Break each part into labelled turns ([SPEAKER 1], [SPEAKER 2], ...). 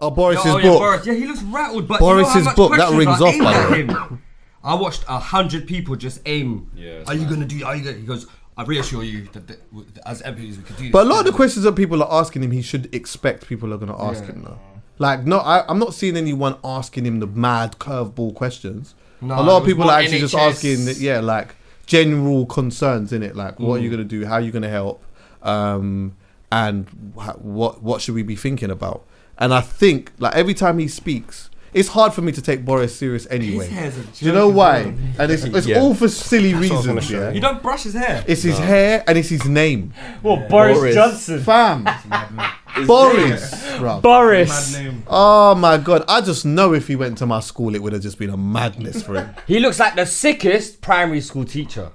[SPEAKER 1] Oh, Boris's book.
[SPEAKER 2] Yeah, Boris. Yeah, he looks rattled. But
[SPEAKER 1] Boris's
[SPEAKER 2] you know how much
[SPEAKER 1] book, that rings off,
[SPEAKER 2] aimed
[SPEAKER 1] by
[SPEAKER 2] at
[SPEAKER 1] the way.
[SPEAKER 2] him? I watched 100 people just aim.
[SPEAKER 3] Yeah,
[SPEAKER 2] are you gonna do? Are you gonna? He goes, I reassure you that as MPs we could do this.
[SPEAKER 1] But a lot of the questions that people are asking him, he should expect people are going to ask him though. Like, no, I'm not seeing anyone asking him the mad curveball questions.
[SPEAKER 2] No,
[SPEAKER 1] a lot of people
[SPEAKER 2] more
[SPEAKER 1] are actually
[SPEAKER 2] NHS.
[SPEAKER 1] just asking, like general concerns in it, like what are you going to do, how are you going to help, and what should we be thinking about? And I think like every time he speaks, it's hard for me to take Boris serious anyway.
[SPEAKER 2] His hair's a
[SPEAKER 1] Do you know
[SPEAKER 2] joke
[SPEAKER 1] why?
[SPEAKER 2] as well.
[SPEAKER 1] And it's all for silly reasons. Yeah,
[SPEAKER 2] You don't brush his hair.
[SPEAKER 1] it's his hair and it's his name.
[SPEAKER 4] What, Boris Johnson?
[SPEAKER 1] Fam, Boris, bro.
[SPEAKER 4] Boris.
[SPEAKER 2] Mad name.
[SPEAKER 1] Oh my god! I just know if he went to my school, it would have just been a madness for him.
[SPEAKER 4] He looks like the sickest primary school teacher.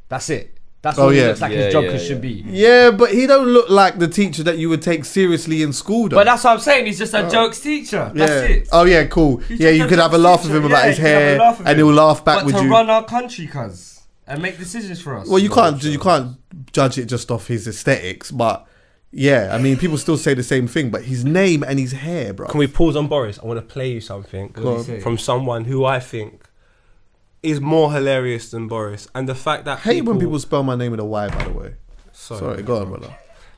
[SPEAKER 4] That's it. That's
[SPEAKER 1] Oh,
[SPEAKER 4] what he
[SPEAKER 1] yeah.
[SPEAKER 4] looks like his job should be.
[SPEAKER 1] Yeah, but he don't look like the teacher that you would take seriously in school, though.
[SPEAKER 4] But that's what I'm saying. He's just a jokes teacher.
[SPEAKER 1] yeah.
[SPEAKER 4] That's it.
[SPEAKER 1] Oh yeah, cool.
[SPEAKER 2] He's
[SPEAKER 1] Yeah,
[SPEAKER 2] just
[SPEAKER 1] you
[SPEAKER 2] a
[SPEAKER 1] could have a
[SPEAKER 2] jokes
[SPEAKER 1] laugh with
[SPEAKER 2] teacher.
[SPEAKER 1] him about
[SPEAKER 2] Yeah,
[SPEAKER 1] his
[SPEAKER 2] you can have a
[SPEAKER 1] hair,
[SPEAKER 2] laugh with
[SPEAKER 1] and
[SPEAKER 2] him.
[SPEAKER 1] he'll laugh back
[SPEAKER 2] But
[SPEAKER 1] with
[SPEAKER 2] to
[SPEAKER 1] you.
[SPEAKER 2] run our country, cuz, and make decisions for us.
[SPEAKER 1] Well, you can't judge it just off his aesthetics, but yeah, I mean, people still say the same thing. But his name and his hair, bro.
[SPEAKER 5] Can we pause on Boris? I want to play you something
[SPEAKER 2] Go on.
[SPEAKER 5] from someone who I think is more hilarious than Boris, and the fact that
[SPEAKER 1] I hate when people spell my name with a Y, by the way.
[SPEAKER 5] Sorry,
[SPEAKER 1] Sorry, go on, brother.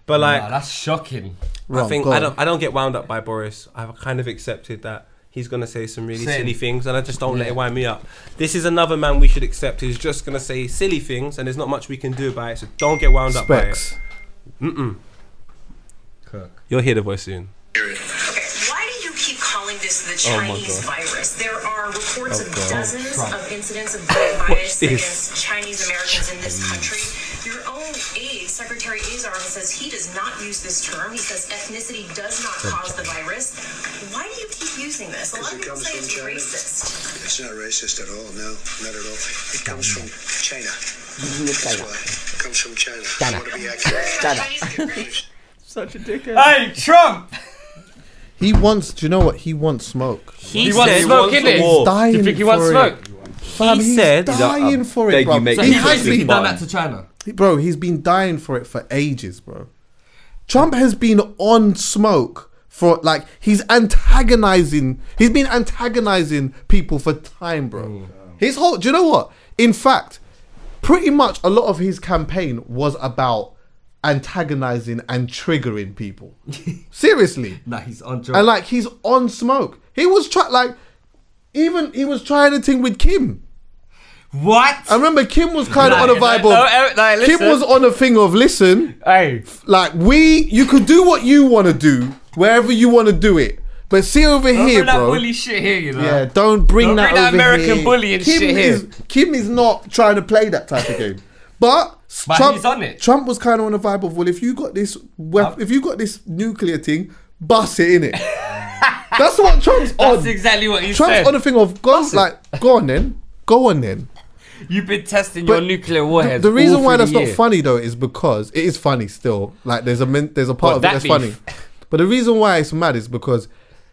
[SPEAKER 5] but like
[SPEAKER 2] Nah, that's shocking.
[SPEAKER 5] I think
[SPEAKER 1] go on.
[SPEAKER 5] I don't get wound up by Boris. I've kind of accepted that he's gonna say some really
[SPEAKER 2] Same.
[SPEAKER 5] silly things, and I just don't let it wind me up. This is another man we should accept who's just gonna say silly things, and there's not much we can do about it. So don't get wound up by
[SPEAKER 1] Specs.
[SPEAKER 5] it.
[SPEAKER 2] Kirk.
[SPEAKER 5] You'll hear the voice soon.
[SPEAKER 6] Okay, why do you keep calling this the Chinese virus? There are reports of dozens of incidents of virus against Chinese Americans in this country. Your own aide, Secretary Azar, says he does not use this term. He says ethnicity does not cause the virus. Why do you keep using this? A lot of people say it's racist.
[SPEAKER 7] It's not racist at all. No, not at all. It comes from China. That's why. It comes from China. I want to be accurate.
[SPEAKER 5] Such a dickhead.
[SPEAKER 2] Hey, Trump!
[SPEAKER 1] He wants. Do you know what? He wants smoke.
[SPEAKER 4] He wants smoke, innit?
[SPEAKER 1] He's dying
[SPEAKER 4] Do you think he wants
[SPEAKER 1] for
[SPEAKER 4] smoke?
[SPEAKER 1] it. Fam, he's
[SPEAKER 5] said-
[SPEAKER 1] dying for it,
[SPEAKER 3] beg
[SPEAKER 1] bro.
[SPEAKER 3] you, make
[SPEAKER 2] So
[SPEAKER 3] me
[SPEAKER 2] he's
[SPEAKER 3] click
[SPEAKER 2] basically
[SPEAKER 3] this
[SPEAKER 2] done
[SPEAKER 3] button.
[SPEAKER 2] that to China.
[SPEAKER 1] Bro, he's been dying for it for ages, bro. Trump has been on smoke for like he's been antagonizing people for time, bro. His whole, do you know what? In fact, pretty much a lot of his campaign was about antagonizing and triggering people. Seriously.
[SPEAKER 2] Nah, he's on job.
[SPEAKER 1] And like he's on smoke. He was he was trying a thing with Kim.
[SPEAKER 2] What?
[SPEAKER 1] I remember Kim was kind of on a vibe of Kim was on a thing of listen,
[SPEAKER 4] Hey,
[SPEAKER 1] like you could do what you want to do wherever you want to do it, but see over
[SPEAKER 2] Don't
[SPEAKER 1] here,
[SPEAKER 2] bring that
[SPEAKER 1] bro.
[SPEAKER 2] bully shit here, you know.
[SPEAKER 1] Yeah, don't bring
[SPEAKER 2] Don't
[SPEAKER 1] that
[SPEAKER 2] bring that
[SPEAKER 1] over
[SPEAKER 2] American
[SPEAKER 1] here.
[SPEAKER 2] bullying
[SPEAKER 1] Kim
[SPEAKER 2] shit here.
[SPEAKER 1] Kim is not trying to play that type of game, but
[SPEAKER 2] But he's on it.
[SPEAKER 1] Trump was kind of on a vibe of, well, if you got this if you got this nuclear thing, bust it in it. That's what Trump's on.
[SPEAKER 2] That's exactly what he
[SPEAKER 1] Trump's
[SPEAKER 2] said.
[SPEAKER 1] on the thing of go on then.
[SPEAKER 2] You've been testing
[SPEAKER 1] But
[SPEAKER 2] your nuclear warheads.
[SPEAKER 1] The reason
[SPEAKER 2] all
[SPEAKER 1] why
[SPEAKER 2] through
[SPEAKER 1] that's
[SPEAKER 2] the
[SPEAKER 1] not
[SPEAKER 2] year.
[SPEAKER 1] funny though is because it is funny still. Like there's a part
[SPEAKER 4] What,
[SPEAKER 1] of it
[SPEAKER 4] that
[SPEAKER 1] that's
[SPEAKER 4] beef?
[SPEAKER 1] funny, but the reason why it's mad is because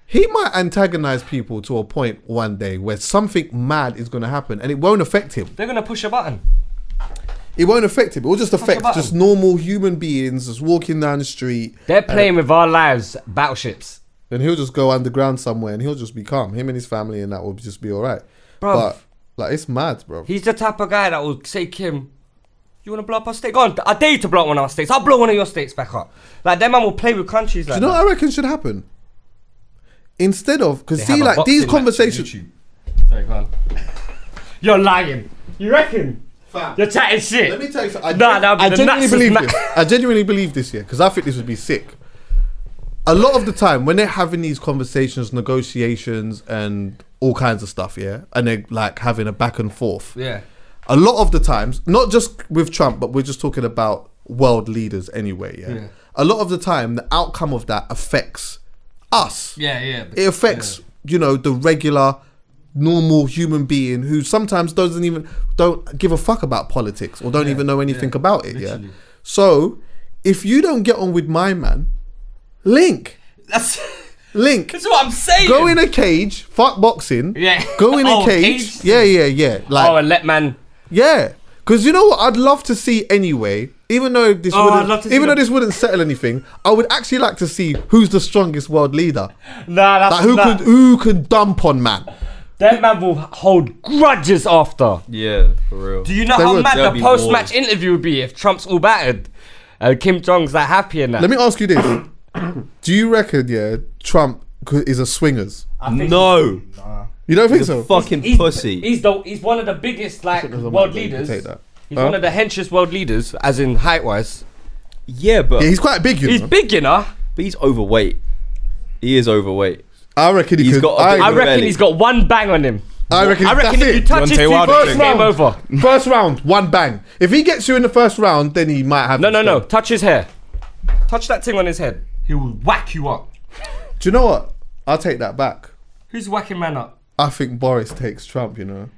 [SPEAKER 1] he might antagonize people to a point one day where something mad is going to happen and it won't affect him.
[SPEAKER 2] They're gonna push a button.
[SPEAKER 1] It won't affect him. It will just affect
[SPEAKER 2] button.
[SPEAKER 1] just normal human beings just walking down the street.
[SPEAKER 4] they're playing with our lives, battleships.
[SPEAKER 1] Then he'll just go underground somewhere and he'll just be calm. Him and his family and that will just be all right.
[SPEAKER 4] Bro.
[SPEAKER 1] But like it's mad, bro.
[SPEAKER 4] He's the type of guy that will say, Kim, you want to blow up our state? Go on, I dare you to blow up one of our states. I'll blow one of your states back up. Like, that man will play with countries like
[SPEAKER 1] Do you know
[SPEAKER 4] that.
[SPEAKER 1] what I reckon should happen? Instead of, because
[SPEAKER 4] They
[SPEAKER 1] see,
[SPEAKER 4] have a
[SPEAKER 1] like
[SPEAKER 4] boxing
[SPEAKER 1] these
[SPEAKER 4] match
[SPEAKER 1] conversations.
[SPEAKER 2] Sorry, go on.
[SPEAKER 4] You're lying. You reckon? You're chatting shit.
[SPEAKER 1] Let me tell you something.
[SPEAKER 4] Nah, that'd be
[SPEAKER 1] I
[SPEAKER 4] the
[SPEAKER 1] genuinely
[SPEAKER 4] nicest
[SPEAKER 1] believe
[SPEAKER 4] ma-
[SPEAKER 1] this. I genuinely believe this, yeah, because I think this would be sick. A lot of the time, when they're having these conversations, negotiations, and all kinds of stuff, yeah, and they're like having a back and forth.
[SPEAKER 2] Yeah.
[SPEAKER 1] A lot of the times, not just with Trump, but we're just talking about world leaders anyway, yeah. A lot of the time, the outcome of that affects us.
[SPEAKER 2] Yeah.
[SPEAKER 1] It affects, you know, the regular, normal human being who sometimes don't give a fuck about politics or don't even know anything about it.
[SPEAKER 2] literally.
[SPEAKER 1] Yeah. So if you don't get on with my man, link.
[SPEAKER 2] That's
[SPEAKER 1] Link.
[SPEAKER 2] what I'm saying.
[SPEAKER 1] Go in a cage, fuck boxing.
[SPEAKER 2] Yeah.
[SPEAKER 1] Go in a
[SPEAKER 2] Oh,
[SPEAKER 1] cage.
[SPEAKER 2] cage.
[SPEAKER 1] Yeah. Like,
[SPEAKER 4] Oh, and let man.
[SPEAKER 1] yeah. Because you know what I'd love to see anyway even though this
[SPEAKER 4] I'd love to see
[SPEAKER 1] this wouldn't settle anything, I would actually like to see who's the strongest world leader.
[SPEAKER 4] Nah, that's
[SPEAKER 1] Like who could dump on man?
[SPEAKER 4] That man will hold grudges after.
[SPEAKER 3] Yeah, for real.
[SPEAKER 4] Do you know
[SPEAKER 1] They
[SPEAKER 4] how
[SPEAKER 1] would.
[SPEAKER 4] mad
[SPEAKER 3] There'll
[SPEAKER 4] the
[SPEAKER 3] be
[SPEAKER 4] post-match interview would be if Trump's all battered and Kim Jong's like happy and that?
[SPEAKER 1] Let me ask you this: do you reckon Trump is a swingers?
[SPEAKER 3] No,
[SPEAKER 1] You don't think so?
[SPEAKER 3] fucking pussy.
[SPEAKER 4] He's one of the biggest like world leaders.
[SPEAKER 1] Take that.
[SPEAKER 4] He's one of the henchest world leaders, as in height-wise.
[SPEAKER 3] Yeah, but
[SPEAKER 1] Yeah, he's quite big. You
[SPEAKER 4] He's
[SPEAKER 1] know?
[SPEAKER 4] big, you know.
[SPEAKER 3] but he's overweight. He is overweight.
[SPEAKER 1] I reckon he
[SPEAKER 3] He's
[SPEAKER 1] could.
[SPEAKER 3] got a big
[SPEAKER 4] I reckon
[SPEAKER 3] belly.
[SPEAKER 4] he's got one bang on him.
[SPEAKER 1] I reckon
[SPEAKER 4] if you
[SPEAKER 1] that's
[SPEAKER 4] touch his
[SPEAKER 5] Deontay
[SPEAKER 4] two
[SPEAKER 5] Wilder
[SPEAKER 4] first
[SPEAKER 5] thing.
[SPEAKER 4] game over.
[SPEAKER 1] First round, one bang. If he gets you in the first round, then he might have.
[SPEAKER 4] No. Touch his hair. Touch that thing on his head. He will whack you up.
[SPEAKER 1] Do you know what? I'll take that back.
[SPEAKER 4] Who's whacking man up?
[SPEAKER 1] I think Boris takes Trump. You know.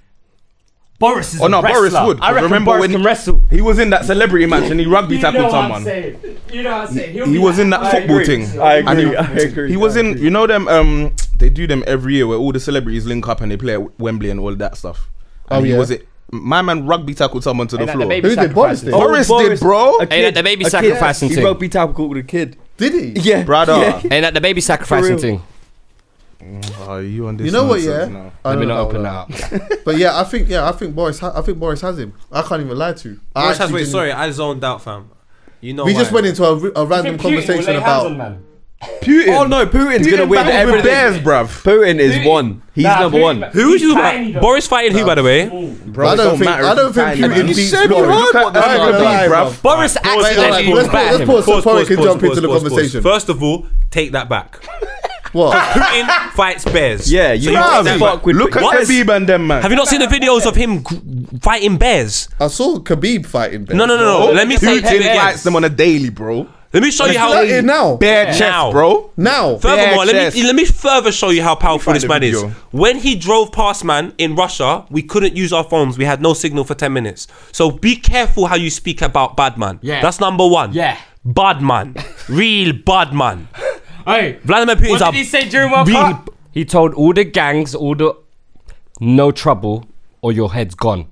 [SPEAKER 4] Boris is
[SPEAKER 8] Oh,
[SPEAKER 4] a
[SPEAKER 8] no,
[SPEAKER 4] wrestler.
[SPEAKER 8] Boris would.
[SPEAKER 4] I reckon
[SPEAKER 8] Remember
[SPEAKER 4] Boris
[SPEAKER 8] when
[SPEAKER 4] can wrestle.
[SPEAKER 8] He was in that celebrity match and he rugby tackled someone.
[SPEAKER 4] You know what I'm saying?
[SPEAKER 8] He was in that football thing.
[SPEAKER 3] I
[SPEAKER 8] And
[SPEAKER 3] agree. I agree.
[SPEAKER 8] He was in, you know them, they do them every year where all the celebrities link up and they play at Wembley and all that stuff. And
[SPEAKER 1] Oh,
[SPEAKER 8] he
[SPEAKER 1] yeah.
[SPEAKER 8] was it. My man rugby tackled someone to the
[SPEAKER 4] Ain't that the
[SPEAKER 8] floor.
[SPEAKER 4] baby
[SPEAKER 1] Who did Boris
[SPEAKER 4] sacrificing?
[SPEAKER 1] did?
[SPEAKER 8] Boris did, bro.
[SPEAKER 3] A
[SPEAKER 4] Ain't that the baby
[SPEAKER 3] a kid.
[SPEAKER 4] sacrificing
[SPEAKER 3] He
[SPEAKER 4] thing?
[SPEAKER 3] rugby tackled a kid.
[SPEAKER 1] Did he?
[SPEAKER 3] Yeah,
[SPEAKER 8] Brother.
[SPEAKER 3] Yeah.
[SPEAKER 4] Ain't that the baby sacrificing
[SPEAKER 3] real.
[SPEAKER 4] thing?
[SPEAKER 8] Oh, you on this
[SPEAKER 1] You know what?
[SPEAKER 8] nonsense
[SPEAKER 1] Yeah.
[SPEAKER 8] now.
[SPEAKER 1] I
[SPEAKER 4] Let me
[SPEAKER 1] don't
[SPEAKER 4] not
[SPEAKER 1] know,
[SPEAKER 4] open
[SPEAKER 1] no.
[SPEAKER 4] that up.
[SPEAKER 1] But yeah, I think Boris. I think Boris has him. I can't even lie to you. I
[SPEAKER 5] Boris has,
[SPEAKER 1] actually
[SPEAKER 5] wait,
[SPEAKER 1] didn't-
[SPEAKER 5] sorry, I zoned out, fam. You know
[SPEAKER 1] We
[SPEAKER 5] why.
[SPEAKER 1] just went into a random conversation about.
[SPEAKER 8] Putin.
[SPEAKER 3] Oh no, Putin's gonna win
[SPEAKER 8] battles with
[SPEAKER 3] everything.
[SPEAKER 8] bears, bruv.
[SPEAKER 3] Putin is one. He's number one.
[SPEAKER 5] Who's you? Boris fighting who, by the way?
[SPEAKER 8] Bro,
[SPEAKER 1] I
[SPEAKER 8] it
[SPEAKER 1] don't think.
[SPEAKER 8] matter
[SPEAKER 1] I
[SPEAKER 8] if
[SPEAKER 1] don't
[SPEAKER 8] it's
[SPEAKER 1] think
[SPEAKER 8] tiny.
[SPEAKER 1] Putin
[SPEAKER 8] You
[SPEAKER 1] beats
[SPEAKER 8] said
[SPEAKER 1] Boris.
[SPEAKER 8] you heard what the
[SPEAKER 1] I ain't
[SPEAKER 8] man
[SPEAKER 1] gonna lie,
[SPEAKER 8] beat,
[SPEAKER 1] bruv.
[SPEAKER 8] bruv.
[SPEAKER 4] Boris
[SPEAKER 1] Wait, alright,
[SPEAKER 4] accidentally
[SPEAKER 1] let's
[SPEAKER 4] battered him.
[SPEAKER 1] pause so Corey can jump into the conversation.
[SPEAKER 5] First of all, take that back.
[SPEAKER 1] What?
[SPEAKER 5] Putin fights bears.
[SPEAKER 3] Yeah, you
[SPEAKER 5] So
[SPEAKER 3] don't
[SPEAKER 5] take that
[SPEAKER 3] fuck
[SPEAKER 5] back.
[SPEAKER 3] with.
[SPEAKER 8] Look at
[SPEAKER 5] What?
[SPEAKER 8] Khabib and them, man.
[SPEAKER 5] Have you not seen the videos of him fighting bears?
[SPEAKER 1] I saw Khabib fighting. Ben.
[SPEAKER 5] No. Let me say
[SPEAKER 8] Putin
[SPEAKER 5] it
[SPEAKER 8] fights them on a daily, bro.
[SPEAKER 5] Let me show you how.
[SPEAKER 1] Like it now.
[SPEAKER 8] Bare chest,
[SPEAKER 5] Now.
[SPEAKER 8] bro.
[SPEAKER 1] Now.
[SPEAKER 5] Furthermore,
[SPEAKER 8] chest.
[SPEAKER 5] let me further show you how powerful
[SPEAKER 8] find
[SPEAKER 5] this
[SPEAKER 8] the
[SPEAKER 5] man is.
[SPEAKER 8] video.
[SPEAKER 5] When he drove past man in Russia, we couldn't use our phones. We had no signal for 10 minutes. So be careful how you speak about bad man.
[SPEAKER 4] Yeah.
[SPEAKER 5] That's number one.
[SPEAKER 4] Yeah.
[SPEAKER 5] Bad man. Real bad man.
[SPEAKER 4] Hey,
[SPEAKER 5] Vladimir Putin's
[SPEAKER 4] what did he say during World
[SPEAKER 5] real
[SPEAKER 4] Cup? He told all the gangs, no trouble or your head's gone.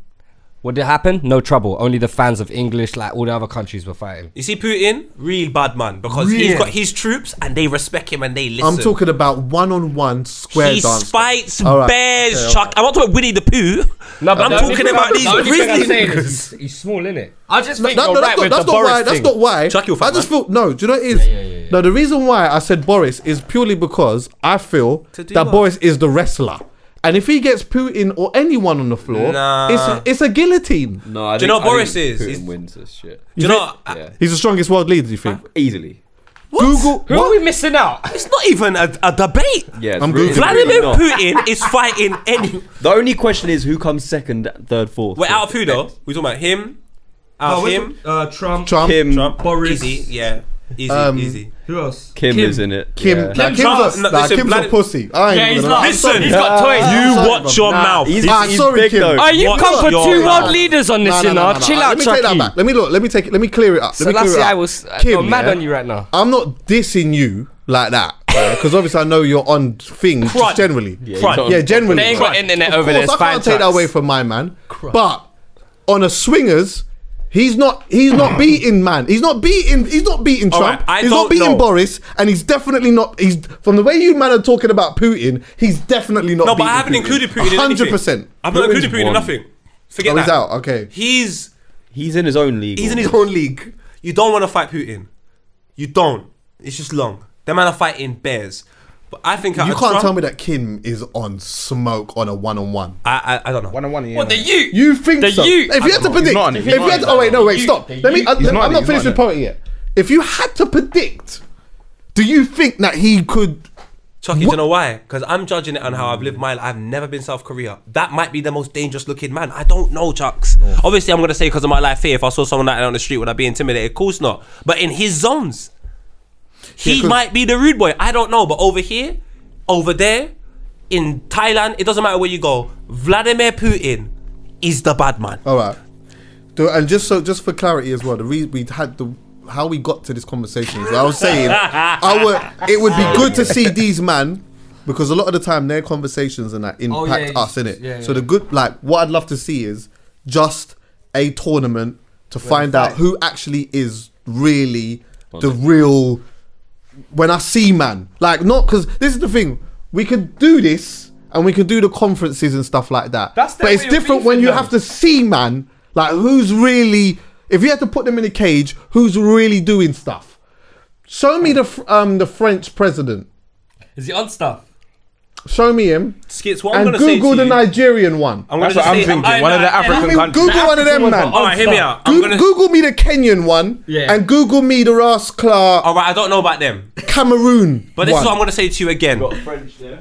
[SPEAKER 4] What did happen? No trouble. Only the fans of English, like all the other countries, were fighting.
[SPEAKER 5] You see Putin? Real bad man. Because he's got his troops and they respect him and they listen.
[SPEAKER 1] I'm talking about one-on-one square
[SPEAKER 5] He
[SPEAKER 1] dance.
[SPEAKER 5] fights
[SPEAKER 1] All right.
[SPEAKER 5] bears,
[SPEAKER 1] Okay,
[SPEAKER 5] Chuck. I'm not talking about Winnie the Pooh.
[SPEAKER 4] No,
[SPEAKER 5] I'm
[SPEAKER 4] the only
[SPEAKER 5] talking
[SPEAKER 4] thing
[SPEAKER 5] about
[SPEAKER 4] I'm-
[SPEAKER 5] these
[SPEAKER 4] the only thing I'm
[SPEAKER 5] grizzly
[SPEAKER 4] saying
[SPEAKER 5] niggas.
[SPEAKER 4] is he's small, innit? I just think
[SPEAKER 1] No,
[SPEAKER 4] you're right with
[SPEAKER 1] that's
[SPEAKER 4] the
[SPEAKER 1] not
[SPEAKER 4] Boris
[SPEAKER 1] why. That's
[SPEAKER 4] thing.
[SPEAKER 1] not why.
[SPEAKER 5] Chuck your fat
[SPEAKER 1] I just
[SPEAKER 5] man.
[SPEAKER 1] feel no. Do you know what it is? No, the reason why I said Boris is purely because I feel
[SPEAKER 5] To do
[SPEAKER 1] that
[SPEAKER 5] what?
[SPEAKER 1] Boris is the wrestler, and if he gets Putin or anyone on the floor,
[SPEAKER 5] Nah.
[SPEAKER 1] it's a guillotine.
[SPEAKER 3] No, I
[SPEAKER 5] Do you know
[SPEAKER 3] think-
[SPEAKER 5] what
[SPEAKER 3] I
[SPEAKER 5] Boris
[SPEAKER 3] think
[SPEAKER 5] is?
[SPEAKER 3] Putin
[SPEAKER 5] He's-
[SPEAKER 3] wins this shit.
[SPEAKER 5] Do you know what?
[SPEAKER 3] Yeah,
[SPEAKER 1] He's the strongest world leader. Do you think?
[SPEAKER 3] easily.
[SPEAKER 1] Google.
[SPEAKER 4] Who are we missing out?
[SPEAKER 5] It's not even a debate.
[SPEAKER 3] Yeah,
[SPEAKER 1] I'm
[SPEAKER 3] really,
[SPEAKER 1] Googling.
[SPEAKER 5] Vladimir
[SPEAKER 3] not.
[SPEAKER 5] Putin is fighting any.
[SPEAKER 3] The only question is who comes second, third, fourth.
[SPEAKER 5] Wait, out of who though? We talking about him? Out of him?
[SPEAKER 4] Trump.
[SPEAKER 1] Trump.
[SPEAKER 3] Kim.
[SPEAKER 4] Boris.
[SPEAKER 5] Easy, yeah. Easy,
[SPEAKER 1] Um,
[SPEAKER 4] Who else?
[SPEAKER 3] Kim is in it.
[SPEAKER 1] Kim.
[SPEAKER 3] Yeah.
[SPEAKER 1] Nah, Kim's
[SPEAKER 5] Trump.
[SPEAKER 1] a,
[SPEAKER 5] No,
[SPEAKER 1] nah,
[SPEAKER 5] listen,
[SPEAKER 1] Kim's a
[SPEAKER 5] Vlad-
[SPEAKER 1] pussy. I ain't
[SPEAKER 4] Yeah, he's
[SPEAKER 1] gonna
[SPEAKER 4] not.
[SPEAKER 1] lie.
[SPEAKER 5] Listen,
[SPEAKER 4] He's got toys.
[SPEAKER 5] You
[SPEAKER 1] sorry,
[SPEAKER 5] watch your
[SPEAKER 1] bro.
[SPEAKER 5] mouth.
[SPEAKER 3] He's,
[SPEAKER 1] Ah,
[SPEAKER 3] he's
[SPEAKER 1] sorry,
[SPEAKER 3] big
[SPEAKER 1] Kim.
[SPEAKER 3] though.
[SPEAKER 4] Oh, you
[SPEAKER 5] Watch
[SPEAKER 4] come for
[SPEAKER 5] your
[SPEAKER 4] two
[SPEAKER 5] mouth.
[SPEAKER 4] world leaders on this,
[SPEAKER 1] Nah,
[SPEAKER 4] you
[SPEAKER 1] nah,
[SPEAKER 4] know.
[SPEAKER 1] nah, nah.
[SPEAKER 4] Chill
[SPEAKER 1] Let
[SPEAKER 4] out,
[SPEAKER 1] me take that
[SPEAKER 4] Chucky.
[SPEAKER 1] back. Let me clear it up. Let me clear it
[SPEAKER 4] Selassie,
[SPEAKER 1] up.
[SPEAKER 4] I was
[SPEAKER 1] Kim,
[SPEAKER 4] mad
[SPEAKER 1] yeah?
[SPEAKER 4] on you right now.
[SPEAKER 1] I'm not dissing you like that because obviously I know you're on things
[SPEAKER 5] Crud.
[SPEAKER 1] just generally.
[SPEAKER 5] Crud.
[SPEAKER 1] Yeah, generally.
[SPEAKER 4] They ain't got internet
[SPEAKER 1] Of
[SPEAKER 4] over there.
[SPEAKER 1] course,
[SPEAKER 4] It's
[SPEAKER 1] I
[SPEAKER 4] fine.
[SPEAKER 1] can't take that away from my man. But on a swingers, he's not beating man. He's not beating
[SPEAKER 5] All
[SPEAKER 1] Trump.
[SPEAKER 5] right, I
[SPEAKER 1] he's
[SPEAKER 5] don't
[SPEAKER 1] not beating
[SPEAKER 5] know.
[SPEAKER 1] Boris, and he's definitely not. He's from the way you man are talking about Putin. He's definitely not.
[SPEAKER 5] No, but I
[SPEAKER 1] beating
[SPEAKER 5] haven't included Putin in anything.
[SPEAKER 1] 100%.
[SPEAKER 5] I've not included
[SPEAKER 3] Putin's
[SPEAKER 5] Putin in
[SPEAKER 3] won.
[SPEAKER 5] nothing. Forget
[SPEAKER 1] Oh,
[SPEAKER 5] that.
[SPEAKER 1] he's out. Okay.
[SPEAKER 5] He's
[SPEAKER 3] He's in his own league.
[SPEAKER 5] in his own league. You don't want to fight Putin. You don't. It's just long. Them man are fighting bears. But I think
[SPEAKER 1] You can't tell me that Kim is on smoke on a one-on-one.
[SPEAKER 5] I don't know.
[SPEAKER 8] One-on-one, yeah.
[SPEAKER 4] What the you?
[SPEAKER 1] You think
[SPEAKER 4] The
[SPEAKER 1] so?
[SPEAKER 4] you-
[SPEAKER 1] If you had to
[SPEAKER 8] He's
[SPEAKER 1] predict,
[SPEAKER 8] not on it.
[SPEAKER 1] if
[SPEAKER 8] He's
[SPEAKER 1] you
[SPEAKER 8] not
[SPEAKER 1] had
[SPEAKER 8] on
[SPEAKER 1] to,
[SPEAKER 8] it.
[SPEAKER 1] oh wait, no, wait,
[SPEAKER 4] You-
[SPEAKER 1] stop.
[SPEAKER 4] the
[SPEAKER 1] Let me.
[SPEAKER 4] you-
[SPEAKER 1] I'm
[SPEAKER 8] He's not
[SPEAKER 1] not
[SPEAKER 8] on it. He's
[SPEAKER 1] finished
[SPEAKER 8] not
[SPEAKER 1] with pointing yet. If you had to predict, do you think that he could?
[SPEAKER 5] Chucky, do you know why? Because I'm judging it on how I've lived my life. I've never been South Korea. That might be the most dangerous looking man. I don't know, Chucks. Obviously, I'm going to say because of my life here, if I saw someone like that on the street, would I be intimidated? Of course not. But in his zones, he
[SPEAKER 1] 'cause-
[SPEAKER 5] might be the rude boy. I don't know. But over here, over there, in Thailand, it doesn't matter where you go. Vladimir Putin is the bad man.
[SPEAKER 1] All right. And just for clarity as well, the reason we had how we got to this conversation is I was saying it would be good to see these man because a lot of the time their conversations and that impact us in it.
[SPEAKER 4] yeah,
[SPEAKER 1] So the good, like what I'd love to see is just a tournament to find out who actually is really the real. When I see man, like not because this is the thing, we could do this and we could do the conferences and stuff like that.
[SPEAKER 9] That's
[SPEAKER 1] but it's different when you have to see man, like who's really. If you had to put them in a cage, who's really doing stuff? Show me the French president.
[SPEAKER 4] Is he on stuff?
[SPEAKER 1] Show me him.
[SPEAKER 5] Skits, what I'm
[SPEAKER 1] And
[SPEAKER 5] gonna say
[SPEAKER 1] Google
[SPEAKER 5] to
[SPEAKER 1] the
[SPEAKER 5] you,
[SPEAKER 1] Nigerian one.
[SPEAKER 5] I'm gonna
[SPEAKER 8] That's what I'm
[SPEAKER 5] say,
[SPEAKER 8] thinking. One of the African countries.
[SPEAKER 1] Google one of them, man.
[SPEAKER 5] All right, hear me out. I'm gonna.
[SPEAKER 1] Google me the Kenyan one.
[SPEAKER 4] Yeah.
[SPEAKER 1] And Google me the Ras Clark
[SPEAKER 5] All right, I don't know about them,
[SPEAKER 1] Cameroon.
[SPEAKER 5] but this
[SPEAKER 1] one.
[SPEAKER 5] is what I'm gonna say to you again.
[SPEAKER 3] French there.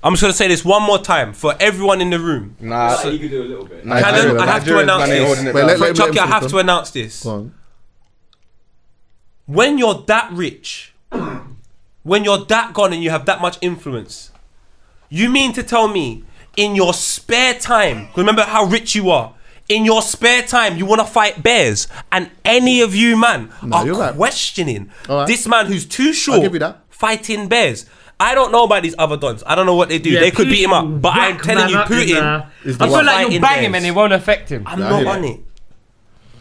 [SPEAKER 5] I'm just gonna say this one more time for everyone in the room.
[SPEAKER 8] Nah,
[SPEAKER 3] You could do a little bit.
[SPEAKER 5] Callum, I have to
[SPEAKER 8] Nigerians,
[SPEAKER 5] announce
[SPEAKER 8] man, ain't
[SPEAKER 5] this.
[SPEAKER 8] holding it
[SPEAKER 1] Wait,
[SPEAKER 8] down.
[SPEAKER 1] let him
[SPEAKER 5] Chucky, I have
[SPEAKER 1] finish
[SPEAKER 5] to announce this.
[SPEAKER 1] Go on.
[SPEAKER 5] When you're that rich, when you're that gone and you have that much influence, you mean to tell me in your spare time, 'cause remember how rich you are, in your spare time you want to fight bears, and any of you man
[SPEAKER 1] you're
[SPEAKER 5] are
[SPEAKER 1] right.
[SPEAKER 5] questioning
[SPEAKER 1] All right.
[SPEAKER 5] this man who's too short
[SPEAKER 1] give you that.
[SPEAKER 5] fighting bears. I don't know about these other dons. I don't know what they do.
[SPEAKER 9] Yeah,
[SPEAKER 5] they could beat him up,
[SPEAKER 9] Putin
[SPEAKER 5] but I'm
[SPEAKER 9] whack
[SPEAKER 5] telling
[SPEAKER 9] man
[SPEAKER 5] you,
[SPEAKER 9] up in
[SPEAKER 5] Putin.
[SPEAKER 9] there.
[SPEAKER 1] Is the
[SPEAKER 4] I feel
[SPEAKER 1] one.
[SPEAKER 4] like
[SPEAKER 5] Fighting
[SPEAKER 4] you'll bang him
[SPEAKER 5] bears.
[SPEAKER 4] and it won't affect him.
[SPEAKER 5] I'm
[SPEAKER 1] Yeah, I
[SPEAKER 5] not
[SPEAKER 1] hear
[SPEAKER 5] on
[SPEAKER 1] that.
[SPEAKER 5] it.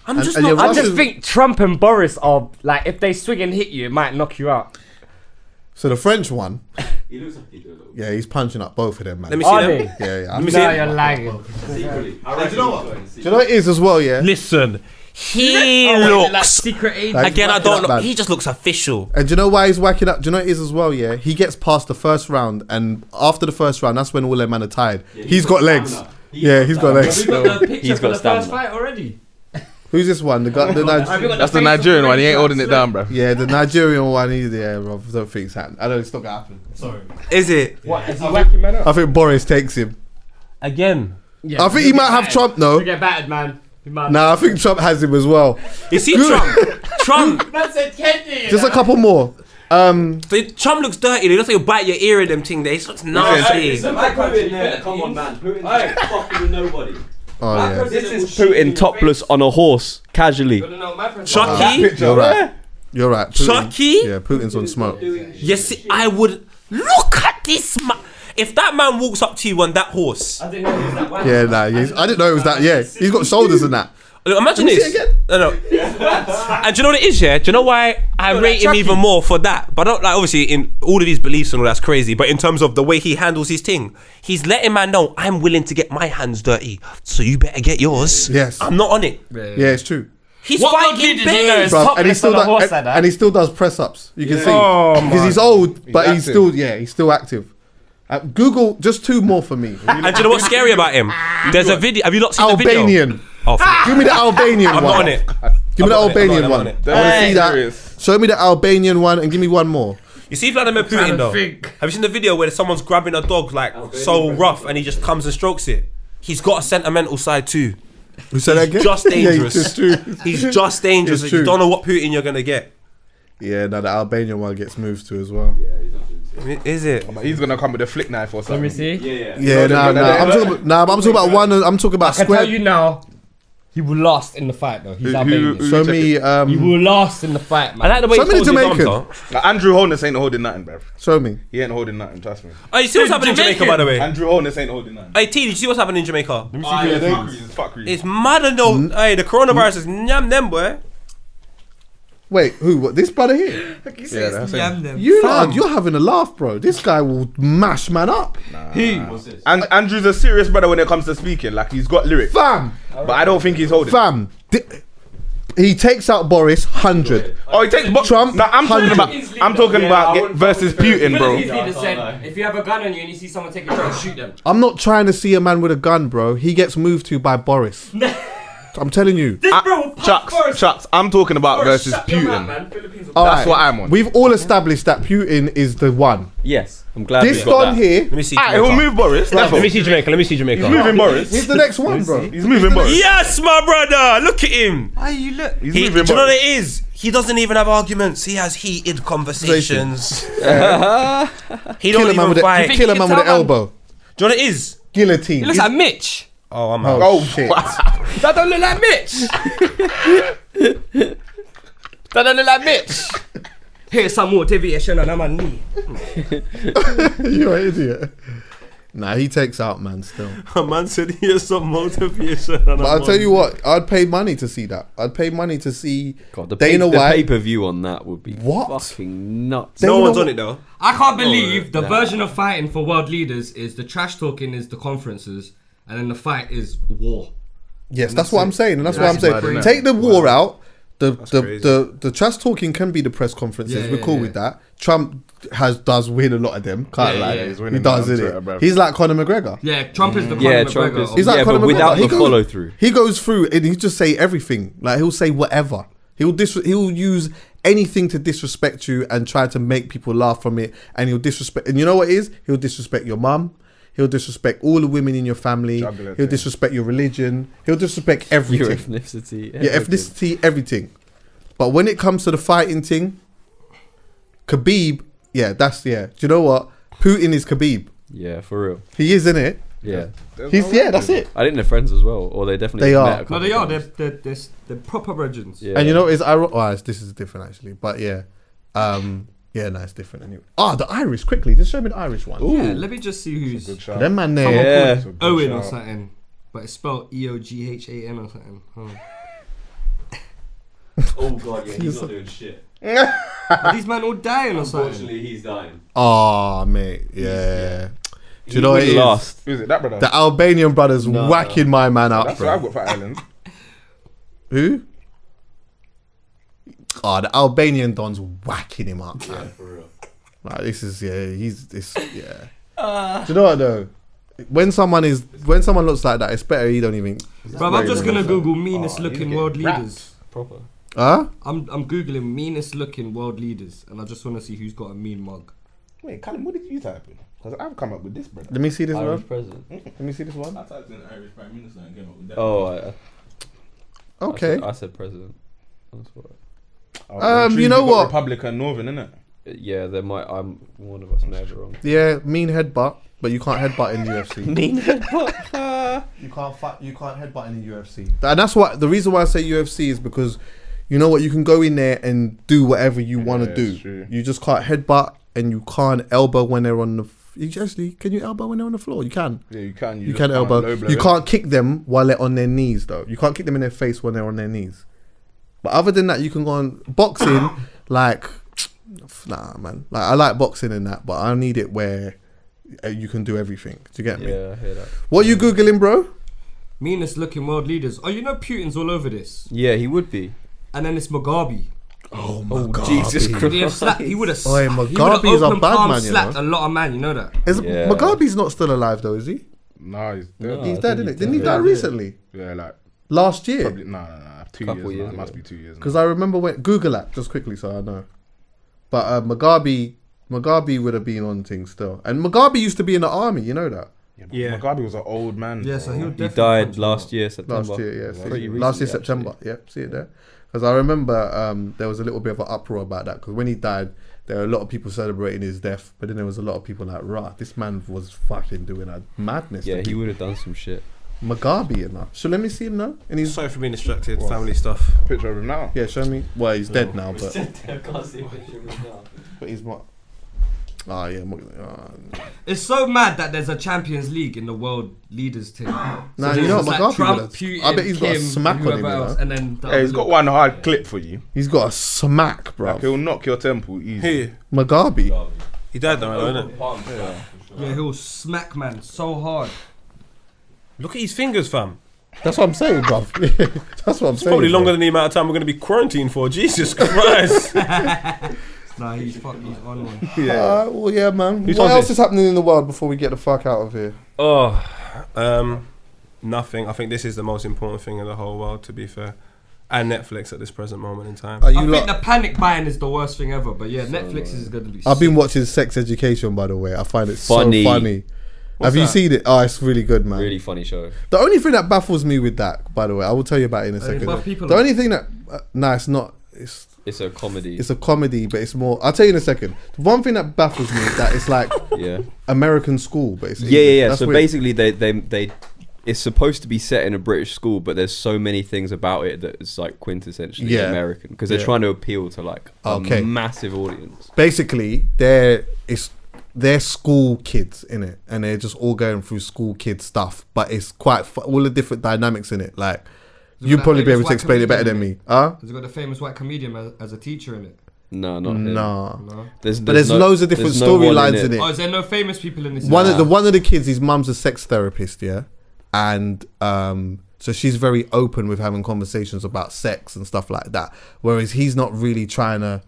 [SPEAKER 5] I'm just
[SPEAKER 1] and
[SPEAKER 5] not.
[SPEAKER 1] you're
[SPEAKER 4] I
[SPEAKER 1] right.
[SPEAKER 4] just think Trump and Boris are like, if they swing and hit you, it might knock you out.
[SPEAKER 1] So the French one,
[SPEAKER 3] He looks like he do a little
[SPEAKER 1] yeah, he's punching up both of them, man.
[SPEAKER 5] Let me see
[SPEAKER 4] Are
[SPEAKER 5] them.
[SPEAKER 4] they?
[SPEAKER 1] Yeah, yeah.
[SPEAKER 5] Let me see
[SPEAKER 4] No,
[SPEAKER 5] it.
[SPEAKER 4] you're lying.
[SPEAKER 3] secretly.
[SPEAKER 1] Do you know what? Do you know what it is as well? Yeah.
[SPEAKER 5] Listen, he
[SPEAKER 4] Like
[SPEAKER 5] looks.
[SPEAKER 4] secret agent.
[SPEAKER 1] Like,
[SPEAKER 5] Again, I
[SPEAKER 1] whacking
[SPEAKER 5] don't
[SPEAKER 1] up,
[SPEAKER 5] know.
[SPEAKER 1] man.
[SPEAKER 5] He just looks official.
[SPEAKER 1] And do you know why he's whacking up? Do you know what it is as well? Yeah, he gets past the first round, and after the first round, that's when all them man are tired. he's got legs. Yeah, he's got legs.
[SPEAKER 4] We've got the picture
[SPEAKER 3] He's
[SPEAKER 4] for
[SPEAKER 3] got
[SPEAKER 4] the first
[SPEAKER 3] stamina.
[SPEAKER 4] fight already.
[SPEAKER 1] Who's this one? The guy,
[SPEAKER 8] That's the Nigerian one. He ain't holding it down, bro.
[SPEAKER 1] yeah, the Nigerian one. Yeah, bro. I don't think it's happening. I know it's not gonna happen. Sorry.
[SPEAKER 5] Is it?
[SPEAKER 4] What, is he whacking man up?
[SPEAKER 1] I think Boris takes him.
[SPEAKER 5] Again.
[SPEAKER 4] Yeah,
[SPEAKER 1] I think he might have Trump. No,
[SPEAKER 4] You get battered, man.
[SPEAKER 1] nah. I think Trump has him as well.
[SPEAKER 5] You see Trump? Trump.
[SPEAKER 4] That's a Kenny.
[SPEAKER 1] Just a couple more.
[SPEAKER 5] Trump looks dirty. He looks like you bite your ear in them thing. There, he looks nasty.
[SPEAKER 3] Come on, man. Putin's fucking with nobody.
[SPEAKER 1] Oh yeah.
[SPEAKER 3] This is Putin topless on a horse, casually.
[SPEAKER 5] Chucky.
[SPEAKER 1] You're right. You're right. Putin.
[SPEAKER 5] Chucky?
[SPEAKER 1] Yeah, Putin's on smoke.
[SPEAKER 5] Yes, I would. Look at this man. If that man walks up to you on that horse,
[SPEAKER 4] I didn't know he was that white.
[SPEAKER 1] Yeah, nah. I didn't know it was that. Yeah, he's got shoulders and that.
[SPEAKER 5] look, imagine
[SPEAKER 1] Let me
[SPEAKER 5] this.
[SPEAKER 1] see it again.
[SPEAKER 5] No. And do you know what it is? Yeah. Do you know why I rate him even more for that? But I don't like obviously in all of these beliefs and all that's crazy. But in terms of the way he handles his thing, he's letting man know I'm willing to get my hands dirty, so you better get yours.
[SPEAKER 1] Yes.
[SPEAKER 5] I'm not on it.
[SPEAKER 1] Yeah, it's true.
[SPEAKER 5] He's
[SPEAKER 4] What
[SPEAKER 5] fighting
[SPEAKER 4] did you know
[SPEAKER 5] bears.
[SPEAKER 4] is
[SPEAKER 1] Bruv,
[SPEAKER 4] topless
[SPEAKER 1] and he still
[SPEAKER 4] on a horse
[SPEAKER 1] does,
[SPEAKER 4] like that?
[SPEAKER 1] and he still does press ups. You can see
[SPEAKER 5] Oh
[SPEAKER 1] because he's old, but he's
[SPEAKER 8] active.
[SPEAKER 1] he's still active. Google just two more for me.
[SPEAKER 5] And do you know what's scary about him? There's a video. Have you not seen the video?
[SPEAKER 1] Albanian.
[SPEAKER 5] Oh, fuck.
[SPEAKER 1] Give me the Albanian
[SPEAKER 5] I'm
[SPEAKER 1] one.
[SPEAKER 5] not on it.
[SPEAKER 1] Give me the
[SPEAKER 5] I'm on it,
[SPEAKER 1] Albanian
[SPEAKER 5] I'm
[SPEAKER 1] one.
[SPEAKER 5] on it.
[SPEAKER 1] I want to see that.
[SPEAKER 8] Serious.
[SPEAKER 1] Show me the Albanian one and give me one more.
[SPEAKER 5] You see Vladimir Putin though? Have you seen the video where someone's grabbing a dog like so rough and he just comes and strokes it? He's got a sentimental side too.
[SPEAKER 1] Who said that again?
[SPEAKER 5] Just dangerous.
[SPEAKER 1] Yeah, it's true.
[SPEAKER 5] He's just dangerous.
[SPEAKER 1] It's
[SPEAKER 5] You
[SPEAKER 1] true.
[SPEAKER 5] don't know what Putin you're gonna get.
[SPEAKER 1] Yeah, no, the Albanian one gets moved to as well.
[SPEAKER 5] Is it?
[SPEAKER 8] But he's gonna come with a flick knife or something.
[SPEAKER 4] Let me see.
[SPEAKER 1] Yeah, no, no. I'm talking about one. I'm talking about
[SPEAKER 4] I can
[SPEAKER 1] square.
[SPEAKER 4] tell you now, he will last in the fight though. He's Albanian.
[SPEAKER 1] Show me.
[SPEAKER 4] He will last in the fight, man.
[SPEAKER 5] I like the way
[SPEAKER 1] Show
[SPEAKER 5] he
[SPEAKER 1] me the
[SPEAKER 5] holds his
[SPEAKER 1] Jamaican.
[SPEAKER 5] arms though.
[SPEAKER 8] Like, Andrew Holness ain't holding nothing, bruv.
[SPEAKER 1] Show me.
[SPEAKER 8] He ain't holding nothing, trust me.
[SPEAKER 5] Oh, you see what's happening in Jamaica, by the way?
[SPEAKER 8] Andrew Holness ain't holding nothing.
[SPEAKER 5] Hey T, did you see what's happening in Jamaica?
[SPEAKER 8] Fuck you.
[SPEAKER 5] It's mad though. Hey, the coronavirus is nyam them, boy.
[SPEAKER 1] Wait, who? What? This brother here?
[SPEAKER 8] Yeah, that's him.
[SPEAKER 1] You're having a laugh, bro. This guy will mash man up.
[SPEAKER 8] And Andrew's a serious brother when it comes to speaking. Like, he's got lyrics.
[SPEAKER 1] Fam,
[SPEAKER 8] But I don't think he's holding.
[SPEAKER 1] fam. He takes out Boris 100.
[SPEAKER 8] Oh, he takes
[SPEAKER 1] Trump,
[SPEAKER 8] No, I'm talking
[SPEAKER 1] 100.
[SPEAKER 8] about. I'm talking about versus Putin, bro.
[SPEAKER 4] If you have a gun on you and you see someone take a shot, shoot them.
[SPEAKER 1] I'm not trying to see a man with a gun, bro. He gets moved to by Boris. I'm telling you.
[SPEAKER 8] Chucks, I'm talking about versus Putin.
[SPEAKER 1] All
[SPEAKER 8] That's what I'm on.
[SPEAKER 1] We've all established that Putin is the one.
[SPEAKER 3] Yes, I'm glad
[SPEAKER 1] This
[SPEAKER 3] we got
[SPEAKER 1] don
[SPEAKER 3] that.
[SPEAKER 1] here,
[SPEAKER 5] Let me see.
[SPEAKER 8] Alright, he'll move Boris.
[SPEAKER 5] Let me see Jamaica. Let me see Jamaica.
[SPEAKER 8] He's moving Boris.
[SPEAKER 1] he's the next one, bro.
[SPEAKER 8] He's moving Boris.
[SPEAKER 5] Yes, my brother. Look at him.
[SPEAKER 8] He's
[SPEAKER 5] He, do
[SPEAKER 8] moving
[SPEAKER 5] you know what
[SPEAKER 8] Boris.
[SPEAKER 5] it is? He doesn't even have arguments. He has heated conversations. He don't
[SPEAKER 1] Kill a man
[SPEAKER 5] even
[SPEAKER 1] with
[SPEAKER 5] fight.
[SPEAKER 1] a, kill a man with an elbow.
[SPEAKER 5] Do you know what it is?
[SPEAKER 1] Guillotine.
[SPEAKER 4] He looks like Mitch.
[SPEAKER 5] Oh, I'm out.
[SPEAKER 1] Oh shit.
[SPEAKER 4] That don't look like Mitch. That don't look like Mitch. Here's some motivation on my knee.
[SPEAKER 1] You're an idiot. Nah, he takes out, man, still.
[SPEAKER 5] A man said here's some motivation.
[SPEAKER 1] But I'll tell you what, I'd pay money to see that. I'd pay money to see
[SPEAKER 9] God, the
[SPEAKER 1] Dana White.
[SPEAKER 9] pay-per-view on that would be
[SPEAKER 1] What?
[SPEAKER 9] fucking nuts.
[SPEAKER 5] No
[SPEAKER 1] Dana
[SPEAKER 5] one's
[SPEAKER 1] White-
[SPEAKER 5] on it though.
[SPEAKER 4] I can't believe the version of fighting for world leaders is the trash talking is the conferences, and then the fight is war.
[SPEAKER 1] Yes, that's what I'm saying, and that's what
[SPEAKER 4] That's
[SPEAKER 1] I'm
[SPEAKER 4] mad,
[SPEAKER 1] saying.
[SPEAKER 4] innit?
[SPEAKER 1] Take the war out.
[SPEAKER 5] crazy.
[SPEAKER 1] The trash talking can be the press conferences.
[SPEAKER 4] Yeah,
[SPEAKER 1] We're
[SPEAKER 4] yeah,
[SPEAKER 1] cool
[SPEAKER 4] yeah.
[SPEAKER 1] with that. Trump does win a lot of them. Can't
[SPEAKER 4] Yeah,
[SPEAKER 1] lie.
[SPEAKER 4] yeah,
[SPEAKER 8] he's
[SPEAKER 1] He
[SPEAKER 8] winning
[SPEAKER 1] does,
[SPEAKER 8] that on
[SPEAKER 1] isn't
[SPEAKER 8] Twitter,
[SPEAKER 1] it?
[SPEAKER 8] bruv.
[SPEAKER 1] He's like Conor McGregor.
[SPEAKER 4] Yeah, Trump is the
[SPEAKER 9] Yeah,
[SPEAKER 4] Conor
[SPEAKER 9] Trump
[SPEAKER 4] McGregor
[SPEAKER 9] is.
[SPEAKER 4] of-
[SPEAKER 1] He's like
[SPEAKER 9] Yeah,
[SPEAKER 1] Conor
[SPEAKER 9] but without
[SPEAKER 1] McGregor.
[SPEAKER 9] the follow-through.
[SPEAKER 1] He goes through and he just say everything. Like he'll say whatever. He'll use anything to disrespect you and try to make people laugh from it. And he'll disrespect. And you know what it is? He'll disrespect your mum. He'll disrespect all the women in your family.
[SPEAKER 8] Juggler
[SPEAKER 1] He'll
[SPEAKER 8] thing.
[SPEAKER 1] disrespect your religion. He'll disrespect everything.
[SPEAKER 9] Your ethnicity.
[SPEAKER 1] Your ethnicity, everything. But when it comes to the fighting thing, Khabib, do you know what? Putin is Khabib.
[SPEAKER 9] Yeah, for real.
[SPEAKER 1] He is, isn't it?
[SPEAKER 9] Yeah.
[SPEAKER 1] That's it.
[SPEAKER 9] I think they're friends as well, or they definitely
[SPEAKER 1] They are.
[SPEAKER 9] met a
[SPEAKER 4] No,
[SPEAKER 9] couple
[SPEAKER 4] they are.
[SPEAKER 9] times.
[SPEAKER 4] They're proper regents.
[SPEAKER 9] Yeah.
[SPEAKER 1] And you know, it's ironic. Oh, this is different actually. But yeah. Yeah, no, it's different anyway. The Irish, quickly. Just show me the Irish one.
[SPEAKER 4] Yeah, let me just see who's
[SPEAKER 8] Good shout.
[SPEAKER 1] Them man
[SPEAKER 4] someone
[SPEAKER 1] there.
[SPEAKER 9] Yeah.
[SPEAKER 4] called Owen or something, but it's spelled EOGHAN or something. Hold on.
[SPEAKER 3] Oh god, yeah, he's not doing shit.
[SPEAKER 4] Are these men all dying or something?
[SPEAKER 3] Unfortunately, he's dying.
[SPEAKER 1] Oh, mate. Yeah. Do you know what it
[SPEAKER 9] He
[SPEAKER 1] is?
[SPEAKER 9] lost.
[SPEAKER 8] Who's it? That brother.
[SPEAKER 1] The Albanian brothers whacking my man up,
[SPEAKER 8] That's what I've
[SPEAKER 1] bro.
[SPEAKER 8] got for Ireland.
[SPEAKER 1] Who? The Albanian Don's whacking him up, man.
[SPEAKER 3] Yeah, for real.
[SPEAKER 1] Like this is Do you know what though? When someone looks like that, it's better he don't even.
[SPEAKER 4] Bro, I'm just gonna Google meanest
[SPEAKER 8] Oh,
[SPEAKER 4] looking
[SPEAKER 8] he's
[SPEAKER 4] world
[SPEAKER 8] getting wrapped.
[SPEAKER 4] leaders.
[SPEAKER 9] Proper.
[SPEAKER 1] Huh?
[SPEAKER 4] I'm googling meanest looking world leaders, and I just want to see who's got a mean mug.
[SPEAKER 8] Wait, Callum, what did you type in? Because I've come up with this, brother.
[SPEAKER 1] Let me see this
[SPEAKER 9] Irish
[SPEAKER 1] one.
[SPEAKER 9] president.
[SPEAKER 1] Let me see this one.
[SPEAKER 10] I typed in Irish Prime Minister and came up with that.
[SPEAKER 9] Oh,
[SPEAKER 1] Okay.
[SPEAKER 9] I said president. That's what.
[SPEAKER 1] You know what?
[SPEAKER 8] Republican Northern, innit?
[SPEAKER 9] Yeah, there might. I'm one of us may have it wrong.
[SPEAKER 1] Yeah, mean headbutt, but you can't headbutt in the UFC.
[SPEAKER 9] Mean headbutt.
[SPEAKER 1] You can't headbutt in the UFC. And that's what the reason why I say UFC is because you know what, you can go in there and do whatever you want to
[SPEAKER 8] Yeah,
[SPEAKER 1] do.
[SPEAKER 8] it's true.
[SPEAKER 1] You just can't headbutt and you can't elbow when they're on the. Can you elbow when they're on the floor? You can.
[SPEAKER 8] Yeah, you can.
[SPEAKER 1] You
[SPEAKER 8] just
[SPEAKER 1] can
[SPEAKER 8] can't
[SPEAKER 1] elbow.
[SPEAKER 8] low blow
[SPEAKER 1] You
[SPEAKER 8] it.
[SPEAKER 1] can't kick them while they're on their knees though. You can't kick them in their face when they're on their knees. But other than that, you can go on boxing. Like, nah, man. Like I like boxing and that, but I need it where you can do everything. Do you get me?
[SPEAKER 9] Yeah, I hear that.
[SPEAKER 1] What you googling, bro?
[SPEAKER 4] Meanest looking world leaders. Oh, you know Putin's all over this.
[SPEAKER 9] Yeah, he would be.
[SPEAKER 4] And then it's Mugabe.
[SPEAKER 1] Oh my god,
[SPEAKER 9] Jesus
[SPEAKER 4] Would he have slapped? He would have.
[SPEAKER 1] Oi, Mugabe is a bad man, you
[SPEAKER 4] slapped
[SPEAKER 1] know.
[SPEAKER 4] a lot of man. You know that.
[SPEAKER 9] Yeah.
[SPEAKER 1] Mugabe's not still alive though, is he?
[SPEAKER 8] Nah, he's dead.
[SPEAKER 9] No.
[SPEAKER 1] He's
[SPEAKER 9] I
[SPEAKER 1] dead,
[SPEAKER 9] think
[SPEAKER 1] isn't it?
[SPEAKER 9] he's
[SPEAKER 1] Didn't he
[SPEAKER 9] dead.
[SPEAKER 1] die
[SPEAKER 9] Yeah.
[SPEAKER 1] recently?
[SPEAKER 8] Yeah, like
[SPEAKER 1] Last year?
[SPEAKER 8] probably nah. 2
[SPEAKER 9] Couple
[SPEAKER 8] years.
[SPEAKER 9] years
[SPEAKER 8] Nah, it must
[SPEAKER 9] ago.
[SPEAKER 8] be 2 years.
[SPEAKER 1] Because I remember when Google that just quickly, so I know. But Mugabe would have been on things still, and Mugabe used to be in the army. You know that.
[SPEAKER 5] Yeah.
[SPEAKER 8] Mugabe was an old man.
[SPEAKER 4] Yeah, so he would
[SPEAKER 9] He
[SPEAKER 4] definitely
[SPEAKER 9] died
[SPEAKER 4] punch
[SPEAKER 9] last
[SPEAKER 4] him
[SPEAKER 9] year, September.
[SPEAKER 1] Last year, yeah.
[SPEAKER 9] Pretty
[SPEAKER 1] Last year,
[SPEAKER 9] recently,
[SPEAKER 1] September.
[SPEAKER 9] actually.
[SPEAKER 1] Yep, see it there. Because I remember there was a little bit of an uproar about that. Because when he died, there were a lot of people celebrating his death, but then there was a lot of people like, "Rah, this man was fucking doing a madness."
[SPEAKER 9] Yeah,
[SPEAKER 1] to
[SPEAKER 9] he
[SPEAKER 1] people."
[SPEAKER 9] would have done some shit.
[SPEAKER 1] Mugabe and that. So let me see him now. And he's
[SPEAKER 5] Sorry for being distracted. Family stuff.
[SPEAKER 8] Picture of him now.
[SPEAKER 1] yeah, show me. Well, he's dead now, but
[SPEAKER 3] I can't see a picture of him now.
[SPEAKER 1] he's not. Oh yeah,
[SPEAKER 4] It's so mad that there's a Champions League in the world leaders team.
[SPEAKER 1] Nah,
[SPEAKER 4] So
[SPEAKER 1] you know
[SPEAKER 4] there's
[SPEAKER 1] what,
[SPEAKER 4] like
[SPEAKER 1] Mugabe
[SPEAKER 4] Trump,
[SPEAKER 1] would have-
[SPEAKER 4] Putin,
[SPEAKER 1] I bet he's got a
[SPEAKER 4] Kim,
[SPEAKER 1] smack on him,
[SPEAKER 4] whoever
[SPEAKER 1] you
[SPEAKER 4] else,
[SPEAKER 1] know.
[SPEAKER 4] and then the
[SPEAKER 8] Hey, he's
[SPEAKER 4] other
[SPEAKER 8] got
[SPEAKER 4] little-
[SPEAKER 8] one hard clip for you.
[SPEAKER 1] He's got a smack, bro.
[SPEAKER 8] Like, he'll knock your temple easy.
[SPEAKER 5] Who?
[SPEAKER 1] Mugabe.
[SPEAKER 5] He died though, isn't it?
[SPEAKER 3] Palm yeah.
[SPEAKER 4] Yeah, he'll smack man so hard.
[SPEAKER 5] Look at his fingers, fam.
[SPEAKER 1] That's what I'm saying, bro. That's what I'm saying.
[SPEAKER 5] Probably
[SPEAKER 1] bro.
[SPEAKER 5] longer than the amount of time we're going to be quarantined for. Jesus Christ.
[SPEAKER 4] Nah, he's on one.
[SPEAKER 1] Well, yeah, man.
[SPEAKER 5] Who's
[SPEAKER 1] What
[SPEAKER 5] on
[SPEAKER 1] else
[SPEAKER 5] this?
[SPEAKER 1] is happening in the world before we get the fuck out of here?
[SPEAKER 5] Nothing. I think this is the most important thing in the whole world, to be fair. And Netflix at this present moment in time.
[SPEAKER 1] Are
[SPEAKER 4] I
[SPEAKER 1] you
[SPEAKER 4] think
[SPEAKER 1] lot?
[SPEAKER 4] the panic buying is the worst thing ever. But yeah, Netflix is going to be.
[SPEAKER 1] I've been
[SPEAKER 4] sick.
[SPEAKER 1] watching Sex Education, by the way. I find it
[SPEAKER 9] Funny.
[SPEAKER 1] so funny. Have you
[SPEAKER 5] that?
[SPEAKER 1] seen it? Oh, it's really good, man.
[SPEAKER 9] Really funny show.
[SPEAKER 1] The only thing that baffles me with that, by the way, I will tell you about it in a second.
[SPEAKER 4] buff people
[SPEAKER 1] The
[SPEAKER 4] up.
[SPEAKER 1] only thing that, nah, it's not.
[SPEAKER 9] It's a comedy.
[SPEAKER 1] It's a comedy, but it's more. I'll tell you in a second. The one thing that baffles me is that it's like
[SPEAKER 9] Yeah.
[SPEAKER 1] American school, but it's
[SPEAKER 9] Yeah,
[SPEAKER 1] English.
[SPEAKER 9] yeah.
[SPEAKER 1] That's
[SPEAKER 9] So
[SPEAKER 1] weird.
[SPEAKER 9] basically, they it's supposed to be set in a British school, but there's so many things about it that is like quintessentially
[SPEAKER 1] Yeah.
[SPEAKER 9] American because they're
[SPEAKER 1] Yeah.
[SPEAKER 9] trying to appeal to like a
[SPEAKER 1] Okay.
[SPEAKER 9] massive audience.
[SPEAKER 1] basically, they're school kids in it, and they're just all going through school kid stuff. But it's quite all the different dynamics in it. Like you'd probably be able to explain it better than me.
[SPEAKER 4] Has it got the famous white comedian as a teacher in it?
[SPEAKER 9] No, not him.
[SPEAKER 1] No. There's loads of different storylines in it.
[SPEAKER 4] Oh, is there no famous people in this?
[SPEAKER 1] One of the kids, his mum's a sex therapist, yeah, and so she's very open with having conversations about sex and stuff like that. Whereas he's not really trying to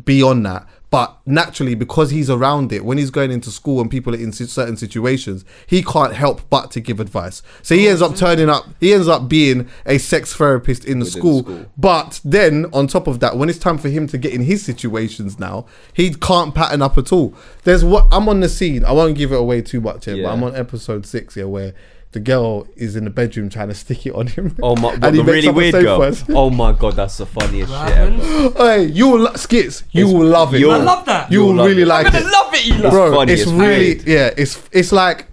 [SPEAKER 1] be on that. But naturally, because he's around it, when he's going into school and people are in certain situations, he can't help but to give advice. So he ends up turning up, he ends up being a sex therapist in the school. But then on top of that, when it's time for him to get in his situations now, he can't pattern up at all. I'm on the scene, I won't give it away too much here, but I'm on episode 6 here where the girl is in the bedroom trying to stick it on him.
[SPEAKER 9] Oh my, and the really weird girl. Oh my god, that's the funniest shit ever.
[SPEAKER 1] Hey, you will skits. You will love it.
[SPEAKER 4] I love that.
[SPEAKER 1] You will really like it.
[SPEAKER 4] I'm gonna love it.
[SPEAKER 1] Bro, it's really it's like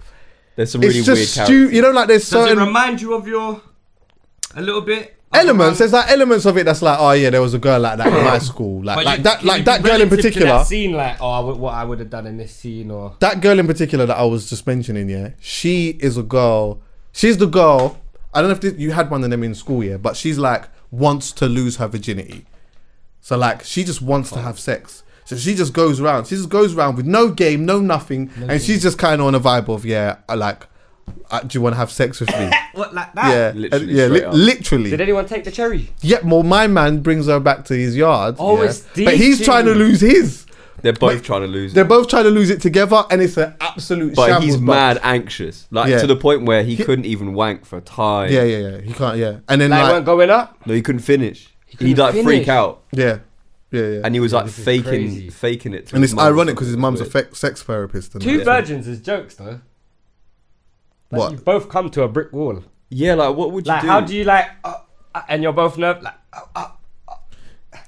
[SPEAKER 9] there's some really weird characters.
[SPEAKER 1] You know, like there's certain.
[SPEAKER 4] Does it remind you of a little bit?
[SPEAKER 1] Elements. There's like elements of it that's like, oh yeah, there was a girl like that in my school, like that girl in particular.
[SPEAKER 4] That scene, like, what I would have done in this scene, or
[SPEAKER 1] that girl in particular that I was just mentioning. Yeah, she is a girl. She's the girl. I don't know if you had one of them in school, yeah, but she's like wants to lose her virginity. So like she just wants to have sex. So she just goes around. She just goes around with no game, no nothing, and she's just kind of on a vibe of do you want to have sex with me?
[SPEAKER 4] What, like that?
[SPEAKER 1] Yeah, literally.
[SPEAKER 4] Did anyone take the cherry?
[SPEAKER 1] Yeah, well, my man brings her back to his yard.
[SPEAKER 4] Oh, yeah. It's deep.
[SPEAKER 1] But he's trying to lose his.
[SPEAKER 9] They're both trying to lose it.
[SPEAKER 1] They're both trying to lose it together, and it's an absolute shambles.
[SPEAKER 9] But he's mad anxious. Like, to the point where he couldn't even wank for time.
[SPEAKER 1] Yeah. He can't, And then,
[SPEAKER 4] like weren't going up?
[SPEAKER 9] No, he couldn't finish. He'd, like, freak out.
[SPEAKER 1] Yeah.
[SPEAKER 9] And he was, like, faking it.
[SPEAKER 1] And it's ironic because his mum's a sex therapist.
[SPEAKER 4] Two virgins is jokes, though. Like, what? You both come to a brick wall.
[SPEAKER 9] Yeah, like, what would you do?
[SPEAKER 4] How do you, like, and you're both nervous, like,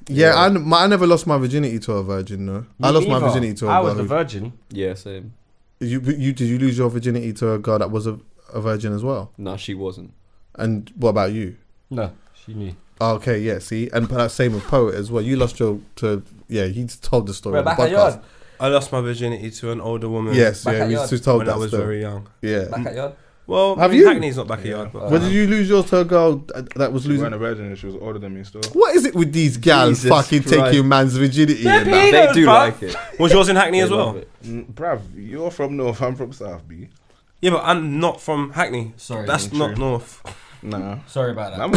[SPEAKER 1] Yeah, I never lost my virginity to a virgin, no. I lost my virginity to a girl.
[SPEAKER 4] I was a virgin.
[SPEAKER 9] Yeah, same.
[SPEAKER 1] Did you lose your virginity to a girl that was a virgin as well?
[SPEAKER 9] No, she wasn't.
[SPEAKER 1] And what about you?
[SPEAKER 4] No, she knew.
[SPEAKER 1] Okay, yeah, see? And that same with Poet as well. You lost he's told the story on the podcast.
[SPEAKER 5] I lost my virginity to an older woman.
[SPEAKER 1] Yes, we told
[SPEAKER 5] when
[SPEAKER 1] that
[SPEAKER 5] I was
[SPEAKER 1] story.
[SPEAKER 5] very young.
[SPEAKER 1] Yeah.
[SPEAKER 4] Back at yard?
[SPEAKER 5] Well,
[SPEAKER 1] have you?
[SPEAKER 5] Hackney's not back at yard. But
[SPEAKER 1] when did you lose yours to a girl that was losing?
[SPEAKER 10] She wasn't a virgin and she was older than me still.
[SPEAKER 1] What is it with these gals fucking taking man's virginity?
[SPEAKER 9] They do like it.
[SPEAKER 5] Was yours in Hackney as well?
[SPEAKER 10] Bruv, you're from North, I'm from South, B.
[SPEAKER 5] Yeah, but I'm not from Hackney.
[SPEAKER 4] Sorry.
[SPEAKER 5] That's not North.
[SPEAKER 10] Nah.
[SPEAKER 4] Sorry about that.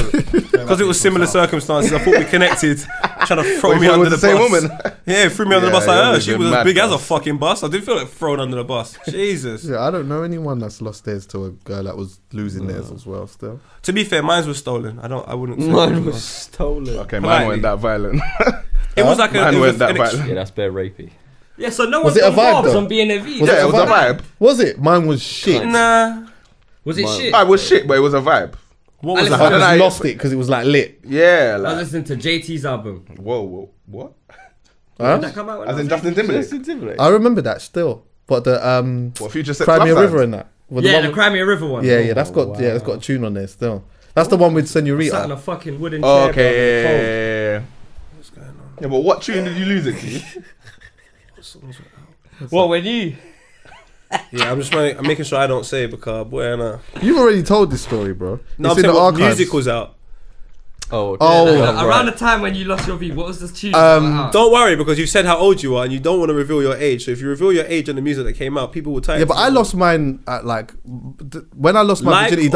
[SPEAKER 5] Because it was similar circumstances. I thought we connected. Trying to throw me under the
[SPEAKER 10] same
[SPEAKER 5] bus.
[SPEAKER 10] woman.
[SPEAKER 5] Yeah, threw me under the bus like her. She was as big
[SPEAKER 10] bus.
[SPEAKER 5] as a fucking bus. I did feel like thrown under the bus. Jesus.
[SPEAKER 1] Yeah, I don't know anyone that's lost theirs to a girl that was losing theirs as well. Still.
[SPEAKER 5] To be fair, mine was stolen. I wouldn't. Say
[SPEAKER 9] Mine was stolen.
[SPEAKER 10] Okay, mine weren't that violent.
[SPEAKER 5] It was like
[SPEAKER 10] mine weren't that violent.
[SPEAKER 9] Yeah, that's bare rapey.
[SPEAKER 4] Yeah, so no
[SPEAKER 1] was
[SPEAKER 4] one's
[SPEAKER 1] it a vibe though?
[SPEAKER 4] on being a V.
[SPEAKER 1] Was
[SPEAKER 10] it was a vibe.
[SPEAKER 1] Was it? Mine was shit.
[SPEAKER 5] Nah.
[SPEAKER 4] Was it shit?
[SPEAKER 10] I was shit, but it was a vibe.
[SPEAKER 5] What was
[SPEAKER 1] I
[SPEAKER 5] that?
[SPEAKER 1] just lost it because it was like lit.
[SPEAKER 10] Yeah,
[SPEAKER 4] I
[SPEAKER 10] like.
[SPEAKER 4] listened to JT's album.
[SPEAKER 10] Whoa, what?
[SPEAKER 4] Did that come out when
[SPEAKER 10] As
[SPEAKER 4] I
[SPEAKER 10] in
[SPEAKER 4] was
[SPEAKER 10] Justin Timberlake.
[SPEAKER 1] I remember that still, but the
[SPEAKER 10] What Future said?
[SPEAKER 1] Crimea River and that.
[SPEAKER 4] the Crimea River one.
[SPEAKER 1] Yeah, that's got it's got a tune on there still. That's the one with
[SPEAKER 4] Sat on
[SPEAKER 1] Senorita.
[SPEAKER 4] a fucking wooden chair.
[SPEAKER 10] Okay. What's going on? Yeah, but what tune did you lose it to?
[SPEAKER 4] What, when you?
[SPEAKER 5] Yeah, I'm making sure I don't say it because boy,
[SPEAKER 1] You've already told this story, bro.
[SPEAKER 5] no,
[SPEAKER 1] It's
[SPEAKER 5] I'm
[SPEAKER 1] in
[SPEAKER 5] saying
[SPEAKER 1] the
[SPEAKER 5] what
[SPEAKER 1] archives.
[SPEAKER 5] music was out.
[SPEAKER 9] Oh, okay.
[SPEAKER 4] Around the time when you lost your V, what was the tune?
[SPEAKER 5] Don't worry because you said how old you are and you don't want to reveal your age. So if you reveal your age and the music that came out, people will tell you.
[SPEAKER 1] Yeah, but I lost mine at like when I lost my virginity. It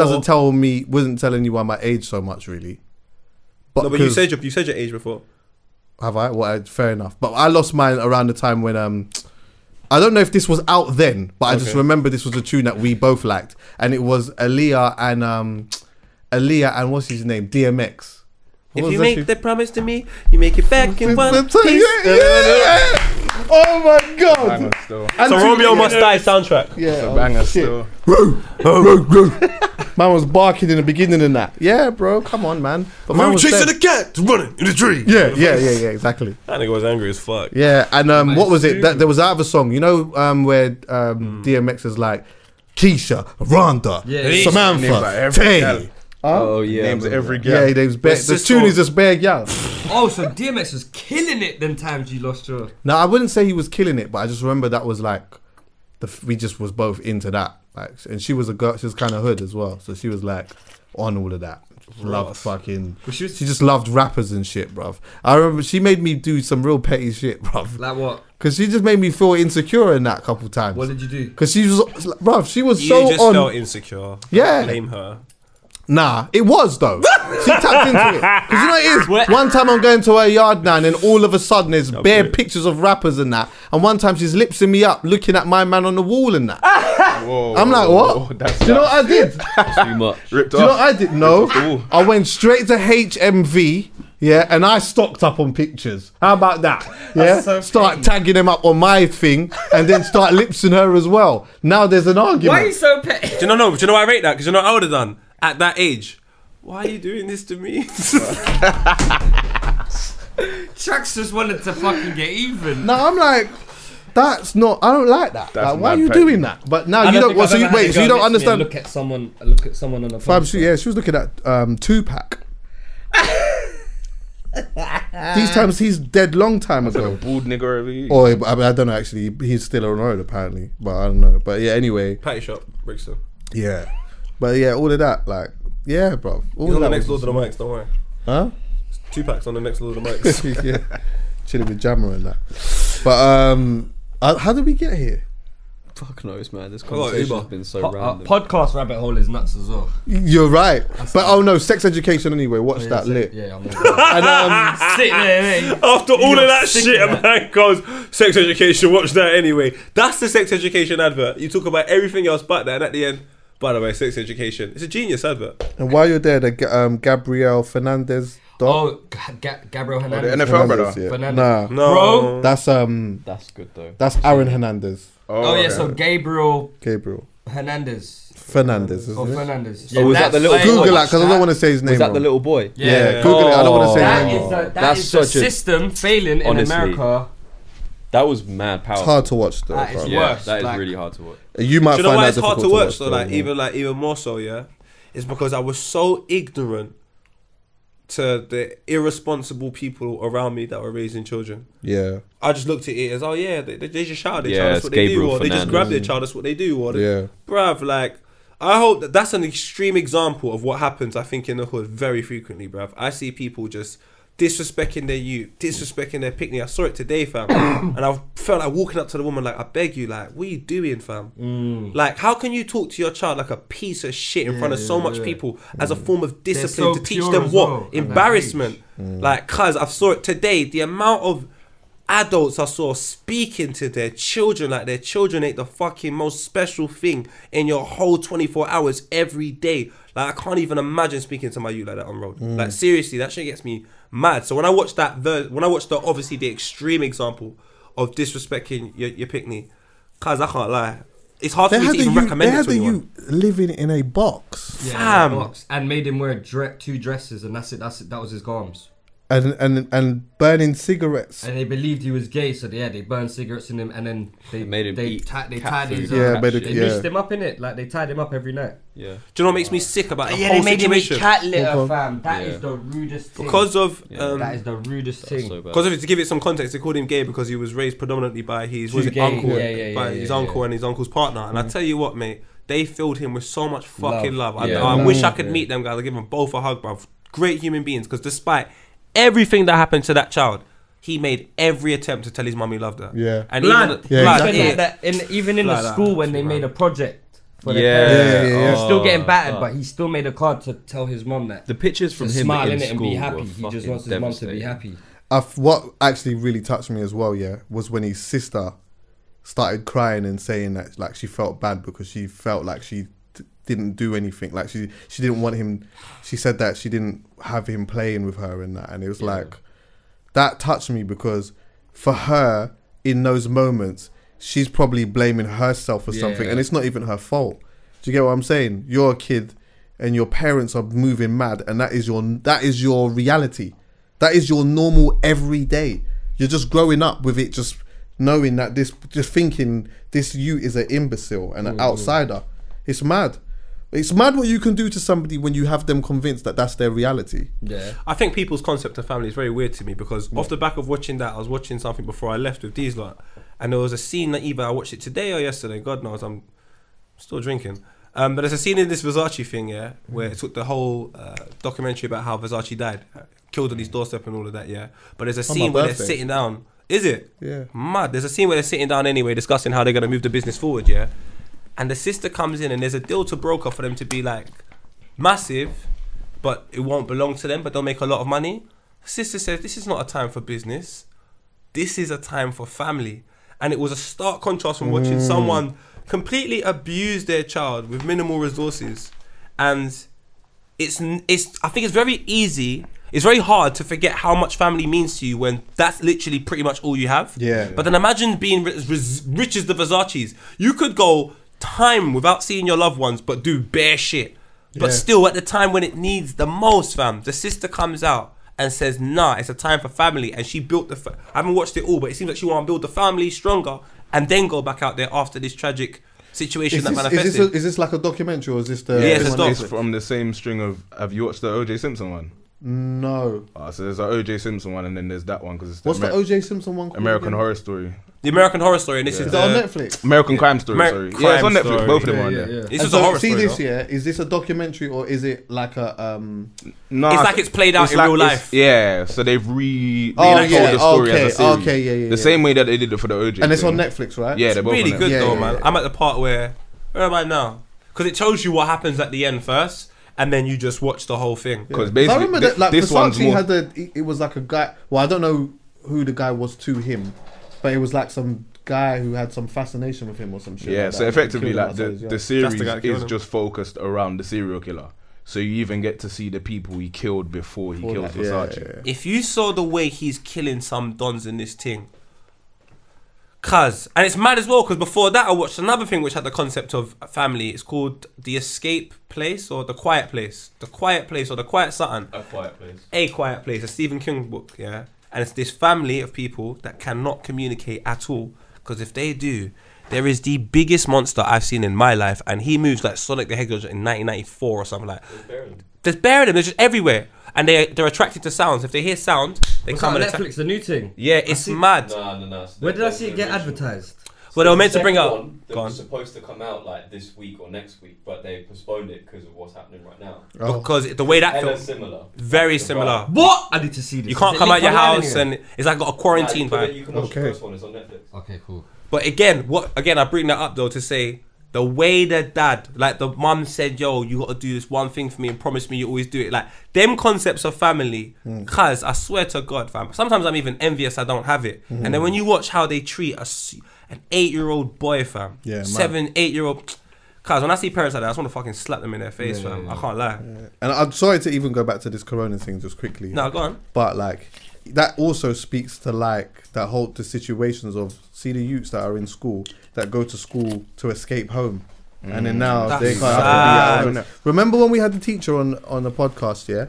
[SPEAKER 1] wasn't telling you my age so much really.
[SPEAKER 5] But you said your age before.
[SPEAKER 1] Have I? Well, fair enough. But I lost mine around the time when I don't know if this was out then, but I just remember this was a tune that we both liked, and it was Aaliyah and what's his name, DMX.
[SPEAKER 5] If you make the promise to me, you make it back in one piece.
[SPEAKER 1] Oh my god!
[SPEAKER 5] So Romeo Must Die soundtrack.
[SPEAKER 1] Yeah,
[SPEAKER 10] It's a banger still.
[SPEAKER 1] Man was barking in the beginning and that. Yeah, bro, come on, man. But man was
[SPEAKER 5] chasing
[SPEAKER 1] dead.
[SPEAKER 5] the cat, running in the tree.
[SPEAKER 1] Yeah, exactly.
[SPEAKER 5] That nigga was angry as fuck.
[SPEAKER 1] Yeah, and what was it? There was that other song, you know, where DMX is like Keisha, Rhonda, Samantha, Tay.
[SPEAKER 9] Oh yeah,
[SPEAKER 8] Names every girl.
[SPEAKER 1] Yeah, he names bare. The tune is just bare gal.
[SPEAKER 4] Oh, so DMX was killing it them times you lost your.
[SPEAKER 1] No, I wouldn't say he was killing it, but I just remember that was like, we just was both into that. Like, and she was a girl. She was kind of hood as well, so she was like on all of that. Loved fucking. She just loved rappers and shit, bruv. I remember she made me do some real petty shit, bruv.
[SPEAKER 4] Like what?
[SPEAKER 1] Because she just made me feel insecure in that couple times.
[SPEAKER 4] What did you do?
[SPEAKER 1] Because she was, bruv, she was
[SPEAKER 5] You
[SPEAKER 1] so
[SPEAKER 5] just
[SPEAKER 1] on.
[SPEAKER 5] felt insecure.
[SPEAKER 1] Yeah.
[SPEAKER 5] Blame her.
[SPEAKER 1] Nah, it was though. She tapped into it. Because you know it is. One time I'm going to her yard now and then all of a sudden there's bare pictures of rappers and that. And one time she's lipsing me up looking at my man on the wall and that.
[SPEAKER 8] Whoa,
[SPEAKER 1] I'm like, what? Do you know what I did?
[SPEAKER 9] Too much.
[SPEAKER 8] Ripped
[SPEAKER 1] Do you know
[SPEAKER 8] off.
[SPEAKER 1] what I did? No. I went straight to HMV. Yeah, and I stocked up on pictures. How about that? Yeah,
[SPEAKER 4] so
[SPEAKER 1] start tagging them up on my thing, and then start lipsing her as well. Now there's an argument.
[SPEAKER 4] Why are you so petty?
[SPEAKER 5] Do you know? No, do you know why I rate that? Because you know what I would have done at that age. Why are you doing this to me?
[SPEAKER 4] Chucks just wanted to fucking get even.
[SPEAKER 1] No, I'm like, that's not. I don't like that.
[SPEAKER 8] That's
[SPEAKER 1] Like, why are
[SPEAKER 8] mad
[SPEAKER 1] you
[SPEAKER 8] petty.
[SPEAKER 1] doing that? But now
[SPEAKER 4] I
[SPEAKER 1] you don't.
[SPEAKER 4] think
[SPEAKER 1] Well,
[SPEAKER 4] I've
[SPEAKER 1] so you,
[SPEAKER 4] ever had
[SPEAKER 1] wait,
[SPEAKER 4] a
[SPEAKER 1] so you
[SPEAKER 4] girl
[SPEAKER 1] don't
[SPEAKER 4] next to me and
[SPEAKER 1] understand?
[SPEAKER 4] Look at someone on the phone.
[SPEAKER 1] Yeah, she was looking at Tupac. These times he's dead long time ago.
[SPEAKER 8] Bald nigga over here.
[SPEAKER 1] Or I mean, I don't know. Actually, he's still on road apparently, but I don't know. But yeah, anyway,
[SPEAKER 5] Patty shop, Brixton.
[SPEAKER 1] yeah. But yeah, all of that, like, yeah, bro. All
[SPEAKER 5] He's
[SPEAKER 1] of
[SPEAKER 5] on the
[SPEAKER 1] that
[SPEAKER 5] next
[SPEAKER 1] was-
[SPEAKER 5] Lord of the Mics, don't worry.
[SPEAKER 1] Huh?
[SPEAKER 5] 2 packs on the next Lord of the Mics.
[SPEAKER 1] Yeah, chilling with Jammer and that. But how did we get here?
[SPEAKER 9] Fuck knows, man. This
[SPEAKER 5] got
[SPEAKER 9] conversation's
[SPEAKER 5] Uber.
[SPEAKER 9] been so random.
[SPEAKER 4] Podcast rabbit hole is nuts as well.
[SPEAKER 1] You're right. But oh no, sex education anyway. Watch that lit.
[SPEAKER 4] Yeah, I'm
[SPEAKER 1] And
[SPEAKER 4] sit there.
[SPEAKER 5] After all of that
[SPEAKER 4] sick
[SPEAKER 5] shit,
[SPEAKER 4] of
[SPEAKER 5] a man goes, sex education, watch that anyway. That's the sex education advert. You talk about everything else but that, and at the end, by the way, sex education. It's a genius advert.
[SPEAKER 1] And while you're there, the Gabriel Fernandez.
[SPEAKER 4] Oh, Gabriel Hernandez.
[SPEAKER 8] the NFL brother.
[SPEAKER 1] Yeah.
[SPEAKER 4] Fernandez.
[SPEAKER 1] Nah,
[SPEAKER 5] No.
[SPEAKER 4] Bro.
[SPEAKER 1] that's
[SPEAKER 9] That's good though.
[SPEAKER 1] that's Aaron Hernandez.
[SPEAKER 4] Oh yeah,
[SPEAKER 8] okay.
[SPEAKER 4] so Gabriel
[SPEAKER 1] Gabriel
[SPEAKER 4] Hernandez.
[SPEAKER 1] Fernandez,
[SPEAKER 4] Oh,
[SPEAKER 1] isn't it?
[SPEAKER 4] Fernandez.
[SPEAKER 9] Oh, was that the little
[SPEAKER 4] like-
[SPEAKER 1] Google that because I don't want to say his name.
[SPEAKER 9] Was that the
[SPEAKER 1] wrong.
[SPEAKER 9] little boy?
[SPEAKER 1] Yeah, Google it. I don't want to say
[SPEAKER 4] That
[SPEAKER 1] his name.
[SPEAKER 4] is
[SPEAKER 1] wrong.
[SPEAKER 4] the,
[SPEAKER 9] That's
[SPEAKER 4] the
[SPEAKER 9] such a-
[SPEAKER 4] system failing
[SPEAKER 9] Honestly.
[SPEAKER 4] in America.
[SPEAKER 9] That was mad
[SPEAKER 1] It's
[SPEAKER 9] powerful.
[SPEAKER 1] hard to watch though.
[SPEAKER 4] That is
[SPEAKER 1] bro.
[SPEAKER 9] Yeah,
[SPEAKER 4] worse,
[SPEAKER 9] that is
[SPEAKER 4] like-
[SPEAKER 9] really hard to watch.
[SPEAKER 1] You might
[SPEAKER 5] Do you know
[SPEAKER 1] find
[SPEAKER 5] why
[SPEAKER 1] that
[SPEAKER 5] it's hard to
[SPEAKER 1] difficult
[SPEAKER 5] watch though?
[SPEAKER 1] though.
[SPEAKER 5] Even more so, yeah. It's because I was so ignorant to the irresponsible people around me that were raising children.
[SPEAKER 1] Yeah,
[SPEAKER 5] I just looked at it as, oh yeah, they just shout their
[SPEAKER 9] Yeah,
[SPEAKER 5] child, that's
[SPEAKER 9] it's
[SPEAKER 5] what they do,
[SPEAKER 9] Gabriel
[SPEAKER 5] or they just
[SPEAKER 9] Fernandez.
[SPEAKER 5] grab their child, that's what they do, or
[SPEAKER 1] yeah.
[SPEAKER 5] bruv, like, I hope that's an extreme example of what happens, I think, in the hood very frequently, bruv. I see people just disrespecting their youth, disrespecting their picnic. I saw it today, fam. And I felt like walking up to the woman like, I beg you, like, what are you doing, fam? Like, how can you talk to your child like a piece of shit in front of so much people as a form of discipline
[SPEAKER 4] so
[SPEAKER 5] to teach
[SPEAKER 4] pure
[SPEAKER 5] them
[SPEAKER 4] as
[SPEAKER 5] what?
[SPEAKER 4] well at that
[SPEAKER 5] Embarrassment. Like, cuz I saw it today, the amount of adults I saw speaking to their children like their children ain't the fucking most special thing in your whole 24 hours every day. Like, I can't even imagine speaking to my youth like that on road. Like, seriously, that shit gets me mad. So when I watched that when I watched obviously the extreme example of disrespecting your picnic, cuz I can't lie, it's hard for me to even recommend it to anyone.
[SPEAKER 1] living in a box.
[SPEAKER 4] Yeah,
[SPEAKER 5] Fam.
[SPEAKER 4] box, and made him wear 2 dresses, and that's it. That was his garms.
[SPEAKER 1] And burning cigarettes.
[SPEAKER 4] And they believed he was gay, so they burned cigarettes in him, and then they
[SPEAKER 9] made him eat
[SPEAKER 4] tied
[SPEAKER 9] cat
[SPEAKER 4] his
[SPEAKER 9] food.
[SPEAKER 1] Yeah, made it-
[SPEAKER 4] they
[SPEAKER 1] yeah.
[SPEAKER 4] noosed him up in it, like they tied him up every night.
[SPEAKER 9] Yeah.
[SPEAKER 5] Do you know what makes me sick about the
[SPEAKER 4] Yeah,
[SPEAKER 5] whole
[SPEAKER 4] they made him eat
[SPEAKER 5] situation?
[SPEAKER 4] cat litter,
[SPEAKER 1] Okay.
[SPEAKER 4] fam. That
[SPEAKER 9] Yeah.
[SPEAKER 4] is the rudest thing.
[SPEAKER 5] Because of
[SPEAKER 4] that is the rudest thing.
[SPEAKER 9] So bad.
[SPEAKER 5] because of it, to give it some context, they called him gay because he was raised predominantly by his
[SPEAKER 4] Too gay.
[SPEAKER 5] uncle,
[SPEAKER 4] Yeah,
[SPEAKER 5] his
[SPEAKER 4] yeah,
[SPEAKER 5] uncle and his uncle's partner. And I tell you what, mate, they filled him with so much fucking love.
[SPEAKER 9] Yeah.
[SPEAKER 5] I wish I could meet them guys. I give them both a hug, bruv. Great human beings. Because despite everything that happened to that child, he made every attempt to tell his mum he loved her.
[SPEAKER 1] Yeah.
[SPEAKER 5] And
[SPEAKER 4] Blood.
[SPEAKER 1] Yeah,
[SPEAKER 5] blood,
[SPEAKER 1] exactly.
[SPEAKER 5] yeah.
[SPEAKER 4] Like that, even in
[SPEAKER 5] Like
[SPEAKER 4] the
[SPEAKER 5] that.
[SPEAKER 4] school when they
[SPEAKER 5] Right.
[SPEAKER 4] made a project for their
[SPEAKER 9] Yeah.
[SPEAKER 4] parents,
[SPEAKER 1] Yeah, yeah,
[SPEAKER 4] he was still
[SPEAKER 9] Oh,
[SPEAKER 4] getting battered,
[SPEAKER 9] fuck.
[SPEAKER 4] but he still made a card to tell his mum that.
[SPEAKER 9] The pictures from
[SPEAKER 4] To
[SPEAKER 9] him
[SPEAKER 4] smile
[SPEAKER 9] in
[SPEAKER 4] in it and
[SPEAKER 9] school
[SPEAKER 4] be
[SPEAKER 9] were
[SPEAKER 4] happy. He just
[SPEAKER 9] fucking
[SPEAKER 4] wants his mum to be
[SPEAKER 9] devastating.
[SPEAKER 4] happy.
[SPEAKER 1] What actually really touched me as well, yeah, was when his sister started crying and saying that like she felt bad because she felt like she didn't do anything, like she didn't want him. She said that she didn't have him playing with her and that, and it was like that touched me because for her in those moments she's probably blaming herself for something, and it's not even her fault. Do you get what I'm saying? You're a kid and your parents are moving mad, and that is your reality. That is your normal everyday. You're just growing up with it, just knowing that just thinking this you is an imbecile and an outsider. It's mad. It's mad what you can do to somebody when you have them convinced that that's their reality.
[SPEAKER 4] Yeah.
[SPEAKER 5] I think people's concept of family is very weird to me because off the back of watching that, I was watching something before I left with these lot, and there was a scene that either I watched it today or yesterday. God knows, I'm still drinking. But there's a scene in this Versace thing, yeah, where it took the whole documentary about how Versace died, killed on his doorstep and all of that, yeah. But there's a scene where they're sitting down. Is it?
[SPEAKER 1] Yeah.
[SPEAKER 5] Mad. There's a scene where they're sitting down anyway, discussing how they're gonna move the business forward, yeah. And the sister comes in and there's a deal to broker for them to be like massive, but it won't belong to them, but they'll make a lot of money. The sister says, this is not a time for business. This is a time for family. And it was a stark contrast from watching someone completely abuse their child with minimal resources. And it's I think it's very easy. It's very hard to forget how much family means to you when that's literally pretty much all you have.
[SPEAKER 1] Yeah.
[SPEAKER 5] But then imagine being rich as the Versaces. You could go time without seeing your loved ones but do bare shit, but still at the time when it needs the most, fam, the sister comes out and says, nah, it's a time for family. And she built I haven't watched it all, but it seems like she want to build the family stronger and then go back out there after this tragic situation that manifested.
[SPEAKER 1] Is this like a documentary or is this the...
[SPEAKER 5] Yeah,
[SPEAKER 8] it's from the same string of... Have you watched the O.J. Simpson one?
[SPEAKER 1] No.
[SPEAKER 8] So there's the O.J. Simpson one and then there's that one because it's
[SPEAKER 1] What's the O.J. Simpson one called?
[SPEAKER 8] American Horror Story.
[SPEAKER 5] The American Horror Story, and this is
[SPEAKER 1] it on Netflix?
[SPEAKER 8] American Crime Story, sorry. Yeah, it's on Netflix.
[SPEAKER 5] Story.
[SPEAKER 8] Both of them are on there.
[SPEAKER 5] This is a horror
[SPEAKER 1] see
[SPEAKER 5] story.
[SPEAKER 1] This, yeah? Is this a documentary or is it like a...
[SPEAKER 8] No,
[SPEAKER 5] it's like it's played out in real life.
[SPEAKER 8] Yeah, so they've told
[SPEAKER 1] yeah,
[SPEAKER 8] the story as a series.
[SPEAKER 1] Okay, yeah.
[SPEAKER 8] The same way that they did it for the OJ.
[SPEAKER 1] And it's
[SPEAKER 8] thing.
[SPEAKER 1] on Netflix, right?
[SPEAKER 8] Yeah,
[SPEAKER 5] It's
[SPEAKER 8] they're both
[SPEAKER 5] really
[SPEAKER 8] on
[SPEAKER 5] good
[SPEAKER 8] Netflix.
[SPEAKER 5] though, man. I'm at the part where am I now? Because it tells you what happens at the end first, and then you just watch the whole thing.
[SPEAKER 8] Because
[SPEAKER 1] I
[SPEAKER 8] basically,
[SPEAKER 1] remember that, like,
[SPEAKER 8] this one's
[SPEAKER 1] Versace
[SPEAKER 8] more...
[SPEAKER 1] had it was like a guy. Well, I don't know who the guy was to him, but it was like some guy who had some fascination with him or some shit.
[SPEAKER 8] Yeah,
[SPEAKER 1] like
[SPEAKER 8] so
[SPEAKER 1] that.
[SPEAKER 8] effectively,
[SPEAKER 1] He killed him
[SPEAKER 8] like
[SPEAKER 1] outside his
[SPEAKER 8] the
[SPEAKER 1] yard.
[SPEAKER 8] series
[SPEAKER 5] the guy that killed
[SPEAKER 8] is
[SPEAKER 5] him.
[SPEAKER 8] just focused around the serial killer. So you even get to see the people he killed before he killed
[SPEAKER 1] that,
[SPEAKER 8] Versace.
[SPEAKER 5] If you saw the way he's killing some dons in this thing, and it's mad as well because before that I watched another thing which had the concept of family. It's called The Escape Place or The Quiet Place. The Quiet Place or The Quiet something.
[SPEAKER 3] A Quiet Place.
[SPEAKER 5] A Quiet Place, a Stephen King book, yeah. And it's this family of people that cannot communicate at all because if they do, there is the biggest monster I've seen in my life, and he moves like Sonic the Hedgehog in 1994 or something like that. There's bear of them. They're just everywhere, and they're attracted to sounds. If they hear sound, they come and attack.
[SPEAKER 4] Netflix, the new thing.
[SPEAKER 5] Yeah, it's mad.
[SPEAKER 3] No.
[SPEAKER 4] Where did I see it get advertised?
[SPEAKER 5] Well, they were meant to bring out.
[SPEAKER 3] It was supposed to come out like this week or next week, but they postponed it because of what's happening right now.
[SPEAKER 5] Because the way that
[SPEAKER 3] Hella
[SPEAKER 5] film,
[SPEAKER 3] similar.
[SPEAKER 5] very similar.
[SPEAKER 4] What? I need to see this.
[SPEAKER 5] You can't come out your house, and it's like got a quarantine vibe.
[SPEAKER 3] You can watch the first one. It's on Netflix.
[SPEAKER 4] Okay, cool.
[SPEAKER 5] But again, I bring that up though to say the way the dad, like the mum said, yo, you got to do this one thing for me and promise me you always do it. Like them concepts of family, cause I swear to God, fam, sometimes I'm even envious I don't have it. And then when you watch how they treat an 8-year-old boy, fam, 7-8-year-old, cause when I see parents like that, I just want to fucking slap them in their face, fam. I can't lie.
[SPEAKER 1] And I'm sorry to even go back to this Corona thing just quickly.
[SPEAKER 5] No, go on.
[SPEAKER 1] But like that also speaks to like the situations of see the youths that are in school that go to school to escape home, and then now they can't have to be at home. Remember when we had the teacher on the podcast, yeah,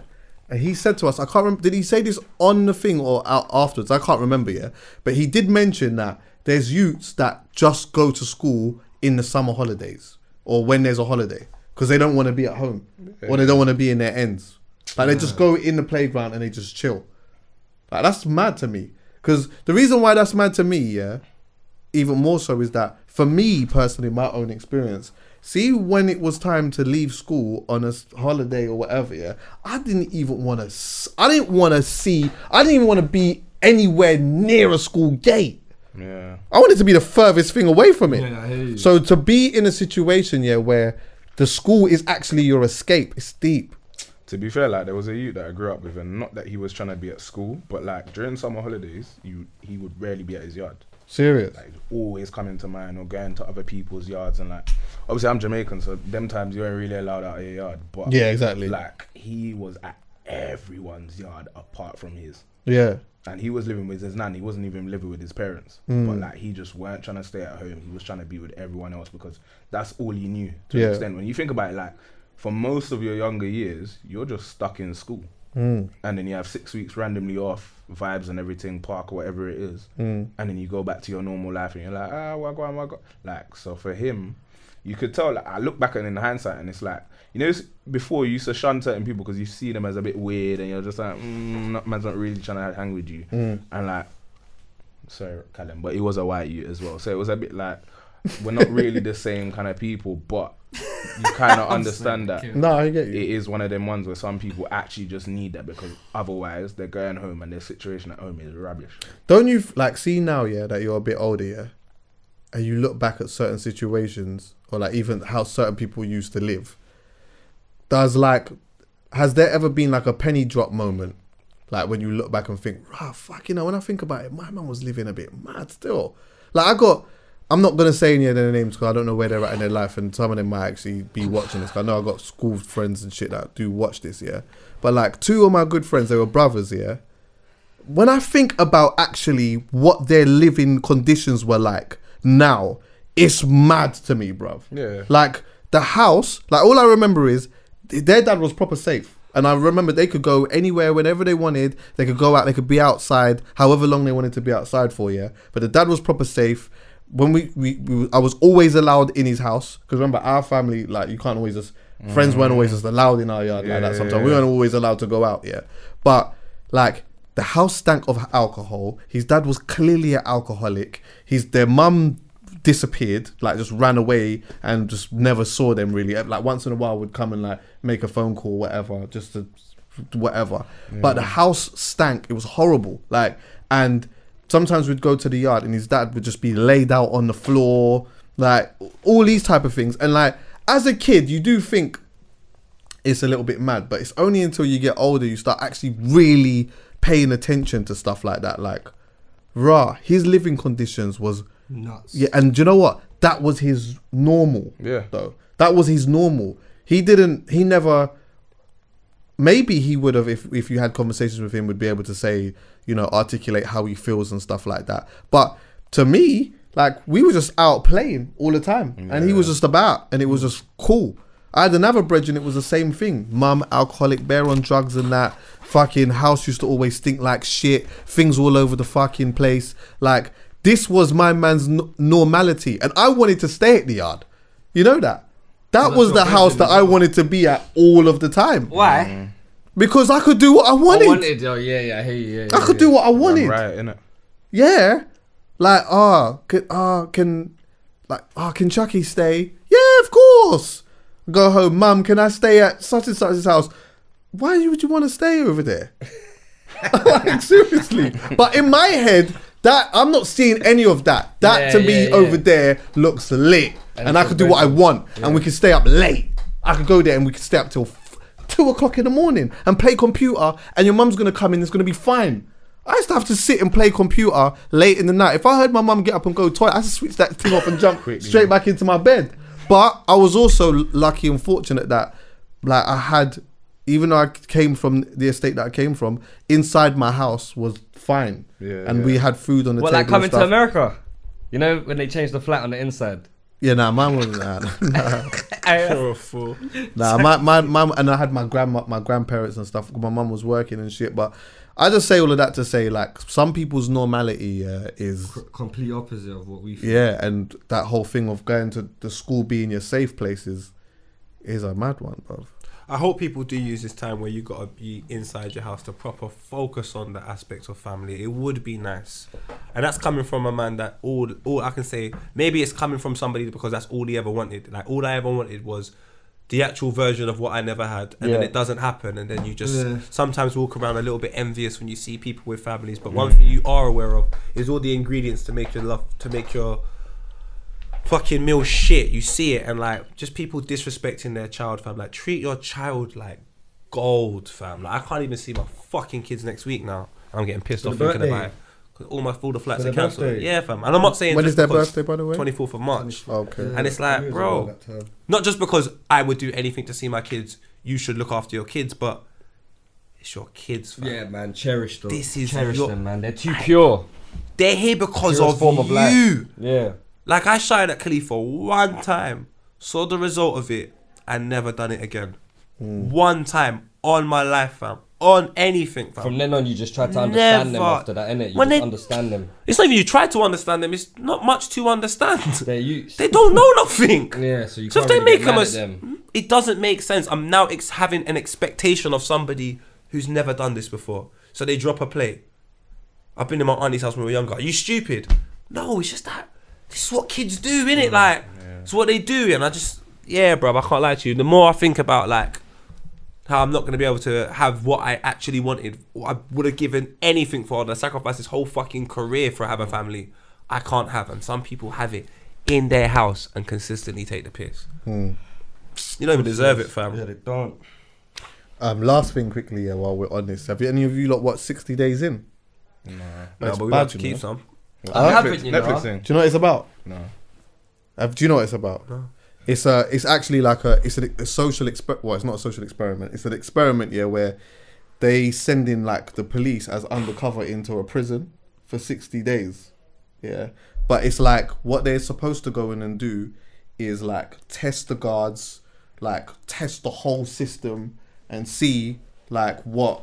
[SPEAKER 1] and he said to us, I can't remember, did he say this on the thing or out afterwards? I can't remember, yeah, but he did mention that there's youths that just go to school in the summer holidays or when there's a holiday because they don't want to be at home or they don't want to be in their ends. Like they just go in the playground and they just chill. Like that's mad to me. Because the reason why that's mad to me, yeah, even more so is that for me personally, my own experience, see when it was time to leave school on a holiday or whatever, yeah, I didn't even want to be anywhere near a school gate.
[SPEAKER 8] Yeah.
[SPEAKER 1] I wanted to be the furthest thing away from it.
[SPEAKER 4] Yeah, I hear you.
[SPEAKER 1] So to be in a situation, yeah, where the school is actually your escape, it's deep.
[SPEAKER 8] To be fair, like there was a youth that I grew up with, and not that he was trying to be at school, but like during summer holidays, he would rarely be at his yard.
[SPEAKER 1] Serious?
[SPEAKER 8] Like always coming to mine or going to other people's yards, and like obviously I'm Jamaican, so them times you ain't really allowed out of your yard. But
[SPEAKER 1] yeah, exactly.
[SPEAKER 8] Like he was at everyone's yard apart from his.
[SPEAKER 1] Yeah.
[SPEAKER 8] And he was living with his nan. He wasn't even living with his parents. But like he just weren't trying to stay at home. He was trying to be with everyone else because that's all he knew to an extent. When you think about it, like for most of your younger years, you're just stuck in school. And then you have 6 weeks randomly off, vibes and everything, park or whatever it is. And then you go back to your normal life and you're like, what God. Like, so for him, you could tell. Like, I look back and in hindsight, and it's like, you know, before you used to shun certain people because you see them as a bit weird, and you're just like, man's not really trying to hang with you, and like, sorry, Callum, but he was a white youth as well, so it was a bit like, we're not really the same kind of people, but you kind of understand that.
[SPEAKER 1] No, I get you.
[SPEAKER 8] It is one of them ones where some people actually just need that because otherwise they're going home and their situation at home is rubbish.
[SPEAKER 1] Don't you like see now, yeah, that you're a bit older, yeah, and you look back at certain situations or like even how certain people used to live? Has there ever been like a penny drop moment? Like when you look back and think, fuck, you know, when I think about it, my mum was living a bit mad still. Like I'm not going to say any of their names because I don't know where they're at in their life, and some of them might actually be watching this. I know I've got school friends and shit that do watch this, yeah. But like 2 of my good friends, they were brothers, yeah. When I think about actually what their living conditions were like now, it's mad to me, bruv.
[SPEAKER 8] Yeah.
[SPEAKER 1] Like the house, like all I remember is their dad was proper safe. And I remember they could go anywhere whenever they wanted. They could go out, they could be outside however long they wanted to be outside for, yeah. But the dad was proper safe. When I was always allowed in his house, because remember our family, like you can't always just friends weren't always just allowed in our yard like that. Sometimes we weren't always allowed to go out, yeah. But like the house stank of alcohol. His dad was clearly an alcoholic. Their mum disappeared, like just ran away and just never saw them really. Like once in a while would come and like make a phone call, whatever, just to whatever. But the house stank. It was horrible. Like, and sometimes we'd go to the yard and his dad would just be laid out on the floor, like all these type of things. And like as a kid, you do think it's a little bit mad, but it's only until you get older you start actually really paying attention to stuff like that. Like, his living conditions was
[SPEAKER 4] nuts.
[SPEAKER 1] Yeah, and do you know what? That was his normal.
[SPEAKER 8] Yeah.
[SPEAKER 1] Though that was his normal. He never. Maybe he would have, if you had conversations with him, would be able to say, you know, articulate how he feels and stuff like that. But to me, like, we were just out playing all the time, and he was just about, and it was just cool. I had another brethren, it was the same thing. Mum, alcoholic, bare on drugs and that. Fucking house used to always stink like shit. Things all over the fucking place. Like, this was my man's normality, and I wanted to stay at the yard. You know that? That was the house that I wanted to be at all of the time.
[SPEAKER 4] Why?
[SPEAKER 1] Because I could do what I wanted.
[SPEAKER 4] Oh yeah, I hear you. Yeah,
[SPEAKER 1] I could do what I wanted.
[SPEAKER 8] Right, innit?
[SPEAKER 1] Yeah. Like, can Chucky stay? Yeah, of course. Go home, mum, can I stay at such and such's house? Why would you want to stay over there? Like, seriously. But in my head, that I'm not seeing any of that. That to me over there looks lit. And I could do what I want. And we could stay up late. I could go there and we could stay up till 2 o'clock in the morning and play computer, and your mum's going to come in, it's going to be fine. I used to have to sit and play computer late in the night. If I heard my mum get up and go to the toilet, I had to switch that thing off and jump straight back into my bed. But I was also lucky and fortunate that, like, I had, even though I came from the estate that I came from, inside my house was fine. We had food on the table.
[SPEAKER 4] Like coming to America? You know, when they changed the flat on the inside?
[SPEAKER 1] Yeah, mine wasn't that.
[SPEAKER 8] You're a fool.
[SPEAKER 1] My mum, and I had my grandparents and stuff. My mum was working and shit, but I just say all of that to say, like, some people's normality is
[SPEAKER 4] complete opposite of what we feel.
[SPEAKER 1] Yeah, and that whole thing of going to the school being your safe place is a mad one, bro.
[SPEAKER 5] I hope people do use this time where you got to be inside your house to proper focus on the aspects of family. It would be nice. And that's coming from a man that all I can say, maybe it's coming from somebody because that's all he ever wanted. Like, all I ever wanted was the actual version of what I never had. And then it doesn't happen. And then you just sometimes walk around a little bit envious when you see people with families. But one thing you are aware of is all the ingredients to make your fucking meal shit. You see it, and like, just people disrespecting their child, fam. Like, treat your child like gold, fam. Like, I can't even see my fucking kids next week now. I'm getting pissed off thinking about it because all the flats are cancelled. Yeah, fam. And I'm not saying
[SPEAKER 1] when is their birthday, by the way?
[SPEAKER 5] 24th of March.
[SPEAKER 1] Okay.
[SPEAKER 5] And it's like, bro, not just because I would do anything to see my kids. You should look after your kids, but it's your kids, fam.
[SPEAKER 4] Yeah, man. Cherish them.
[SPEAKER 5] Cherish
[SPEAKER 4] them, man. They're too pure.
[SPEAKER 5] They're here because
[SPEAKER 4] Purest form of life.
[SPEAKER 5] you.
[SPEAKER 4] Yeah.
[SPEAKER 5] Like, I shied at Khalifa one time, saw the result of it, and never done it again. One time on my life, fam. on anything, fam.
[SPEAKER 4] From then on, you just try to understand them
[SPEAKER 5] Never.
[SPEAKER 4] after that, innit? You
[SPEAKER 5] When
[SPEAKER 4] just
[SPEAKER 5] they-
[SPEAKER 4] understand them.
[SPEAKER 5] It's not even you try to understand them. It's not much to understand.
[SPEAKER 4] They're used.
[SPEAKER 5] They don't know nothing.
[SPEAKER 4] Yeah, so you
[SPEAKER 5] So
[SPEAKER 4] can't
[SPEAKER 5] if they
[SPEAKER 4] really
[SPEAKER 5] make
[SPEAKER 4] get
[SPEAKER 5] them,
[SPEAKER 4] mad at them.
[SPEAKER 5] it doesn't make sense. I'm now having an expectation of somebody who's never done this before. So they drop a plate. I've been in my auntie's house when we were younger. Are you stupid? No, it's just that this is what kids do, innit? Like, it's what they do. And I just, yeah, bro, I can't lie to you. The more I think about, like, how I'm not going to be able to have what I actually wanted, what I would have given anything for, and I sacrificed this whole fucking career for have a family, I can't have. And some people have it in their house and consistently take the piss. You don't even deserve it, fam.
[SPEAKER 4] Yeah, they don't.
[SPEAKER 1] Last thing quickly, while we're on this, have any of you lot watched 60 Days In?
[SPEAKER 5] No,
[SPEAKER 1] It's
[SPEAKER 5] but we
[SPEAKER 1] bad,
[SPEAKER 5] have to
[SPEAKER 1] you
[SPEAKER 5] keep
[SPEAKER 1] know.
[SPEAKER 5] some.
[SPEAKER 4] I haven't, you know.
[SPEAKER 8] Netflix thing.
[SPEAKER 1] Do you know what it's about?
[SPEAKER 8] No.
[SPEAKER 1] Do you know what it's about?
[SPEAKER 5] No.
[SPEAKER 1] It's actually like a social well, it's not a social experiment. It's an experiment, yeah, where they send in like the police as undercover into a prison for 60 days. Yeah. But it's like what they're supposed to go in and do is like test the guards, like test the whole system and see like where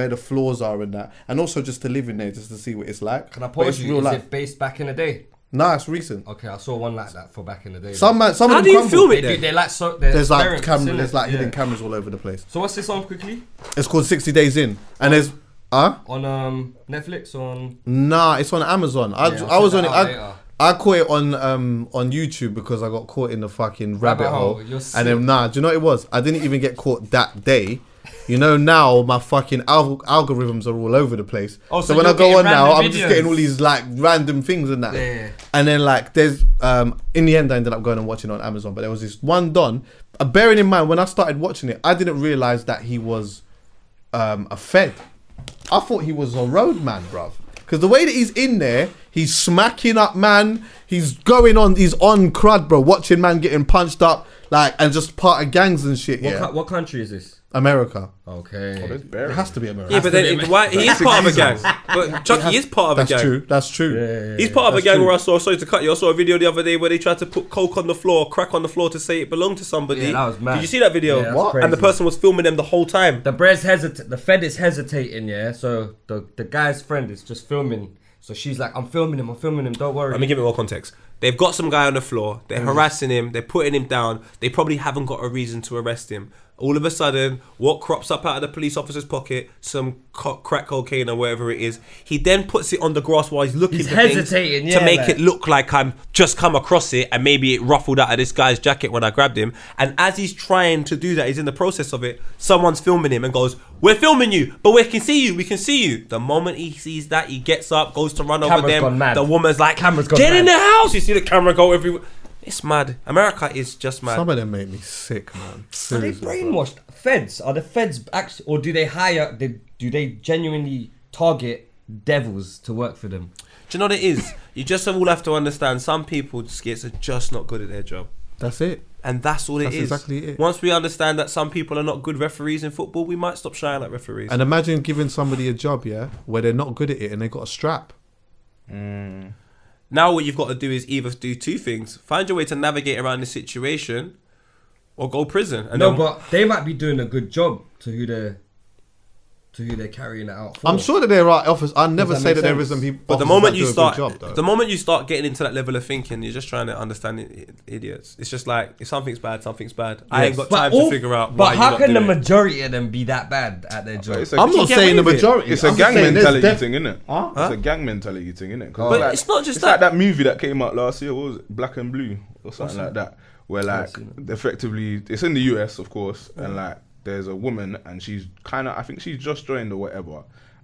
[SPEAKER 1] the flaws are in that, and also just to live in there just to see what it's like.
[SPEAKER 4] Can I
[SPEAKER 1] But it's
[SPEAKER 4] pause you?
[SPEAKER 1] real
[SPEAKER 4] Is
[SPEAKER 1] life.
[SPEAKER 4] it based back in the day?
[SPEAKER 1] Nah, it's recent.
[SPEAKER 4] Okay, I saw one like that for back in the day.
[SPEAKER 1] Some of
[SPEAKER 5] How
[SPEAKER 1] them
[SPEAKER 5] do you
[SPEAKER 1] crumble.
[SPEAKER 5] film it
[SPEAKER 4] They,
[SPEAKER 5] then?
[SPEAKER 4] they like so. they're
[SPEAKER 1] There's like
[SPEAKER 4] experiments, innit?
[SPEAKER 1] there's like
[SPEAKER 4] Yeah.
[SPEAKER 1] hidden cameras all over the place.
[SPEAKER 4] So what's this on quickly?
[SPEAKER 1] It's called 60 Days In, and there's
[SPEAKER 4] On Netflix on.
[SPEAKER 1] nah, it's on Amazon. I
[SPEAKER 4] Yeah,
[SPEAKER 1] I was
[SPEAKER 4] I'll
[SPEAKER 1] on it.
[SPEAKER 4] check that out later.
[SPEAKER 1] I caught it on YouTube because I got caught in the fucking rabbit hole.
[SPEAKER 4] You're
[SPEAKER 1] And then do you know what it was? I didn't even get caught that day. You know, now my fucking algorithms are all over the place.
[SPEAKER 4] Oh,
[SPEAKER 1] so
[SPEAKER 4] so
[SPEAKER 1] when I
[SPEAKER 4] you're
[SPEAKER 1] go on
[SPEAKER 4] getting
[SPEAKER 1] now,
[SPEAKER 4] random
[SPEAKER 1] I'm just getting
[SPEAKER 4] videos.
[SPEAKER 1] all these like random things and that.
[SPEAKER 4] Yeah.
[SPEAKER 1] And then like there's in the end I ended up going and watching it on Amazon. But there was this one Don. Bearing in mind when I started watching it, I didn't realize that he was a Fed. I thought he was a roadman, bruv. Because the way that he's in there, he's smacking up man. He's on crud, bro. Watching man getting punched up, like, and just part of gangs and shit.
[SPEAKER 4] What,
[SPEAKER 1] Yeah,
[SPEAKER 4] what country is this?
[SPEAKER 1] America.
[SPEAKER 4] Okay.
[SPEAKER 1] It has to be America.
[SPEAKER 5] Yeah, but then why, he is part of a gang. But Chucky is part of a
[SPEAKER 1] That's
[SPEAKER 5] gang.
[SPEAKER 1] true. That's true.
[SPEAKER 5] He's part of a
[SPEAKER 1] That's
[SPEAKER 5] gang
[SPEAKER 1] true.
[SPEAKER 5] where sorry to cut you. I saw a video the other day where they tried to put coke on the floor, crack on the floor to say it belonged to somebody.
[SPEAKER 4] Yeah, that was mad.
[SPEAKER 5] Did you see that video?
[SPEAKER 4] Yeah, that's What? crazy.
[SPEAKER 5] And the person was filming them the whole time.
[SPEAKER 4] The Fed is hesitating, yeah. So the guy's friend is just filming. So she's like, I'm filming him, don't worry.
[SPEAKER 5] Let me give it more context. They've got some guy on the floor. They're harassing him. They're putting him down. They probably haven't got a reason to arrest him. All of a sudden, what crops up out of the police officer's pocket? Some crack cocaine or whatever it is. He then puts it on the grass while he's looking
[SPEAKER 4] He's
[SPEAKER 5] for things
[SPEAKER 4] hesitating,
[SPEAKER 5] to
[SPEAKER 4] yeah,
[SPEAKER 5] make
[SPEAKER 4] like-
[SPEAKER 5] it look like I'm just come across it and maybe it ruffled out of this guy's jacket when I grabbed him. And as he's trying to do that, he's in the process of it. Someone's filming him and goes, "We're filming you, but we can see you. We can see you." The moment he sees that, he gets up, goes to run over
[SPEAKER 4] Camera's
[SPEAKER 5] them.
[SPEAKER 4] gone mad.
[SPEAKER 5] The woman's like,
[SPEAKER 4] Camera's gone
[SPEAKER 5] "Get in
[SPEAKER 4] mad.
[SPEAKER 5] the house!" You see the camera go everywhere. It's mad. America is just mad.
[SPEAKER 1] Some of them make me sick, man.
[SPEAKER 4] Are they
[SPEAKER 1] Seriously, bro.
[SPEAKER 4] brainwashed? Feds? Are the feds actually, or do they hire? Do they genuinely target devils to work for them?
[SPEAKER 5] Do you know what it is? You just all have to understand. Some people skits are just not good at their job,
[SPEAKER 1] That's it.
[SPEAKER 5] and that's all
[SPEAKER 1] That's
[SPEAKER 5] it is.
[SPEAKER 1] exactly it.
[SPEAKER 5] Once we understand that some people are not good referees in football, we might stop shying at referees.
[SPEAKER 1] And imagine giving somebody a job, yeah, where they're not good at it and they got a strap.
[SPEAKER 5] Now what you've got to do is either do two things: find your way to navigate around the situation, or go prison. And
[SPEAKER 4] No,
[SPEAKER 5] then,
[SPEAKER 4] but they might be doing a good job to who they're carrying it out for.
[SPEAKER 1] I'm sure that there are offers. I never
[SPEAKER 4] that
[SPEAKER 1] say
[SPEAKER 4] make
[SPEAKER 1] that there
[SPEAKER 4] sense?
[SPEAKER 1] isn't people.
[SPEAKER 5] but the
[SPEAKER 1] officers
[SPEAKER 5] moment
[SPEAKER 1] that
[SPEAKER 5] you
[SPEAKER 1] do a
[SPEAKER 5] start,
[SPEAKER 1] good job, though.
[SPEAKER 5] the moment you start getting into that level of thinking, you're just trying to understand idiots. It's just like if something's bad, something's bad. I ain't got time to figure out.
[SPEAKER 4] But
[SPEAKER 5] why
[SPEAKER 4] how
[SPEAKER 5] you're
[SPEAKER 4] can the
[SPEAKER 5] not doing it.
[SPEAKER 4] majority of them be that bad at their job?
[SPEAKER 8] It's a-
[SPEAKER 1] I'm not
[SPEAKER 5] get
[SPEAKER 1] saying the
[SPEAKER 5] away with it.
[SPEAKER 1] majority.
[SPEAKER 8] It's a
[SPEAKER 1] I'm
[SPEAKER 8] gang
[SPEAKER 1] saying there's
[SPEAKER 8] mentality
[SPEAKER 1] def-
[SPEAKER 8] thing, isn't it?
[SPEAKER 1] Huh?
[SPEAKER 8] It's a gang mentality thing, isn't it?
[SPEAKER 5] But it's not just
[SPEAKER 8] it's
[SPEAKER 5] that.
[SPEAKER 8] like that movie that came out last year. What was it? Black and Blue or something like that. Where like effectively, it's in the US, of course, and like there's a woman and she's kind of, I think she's just joined or whatever,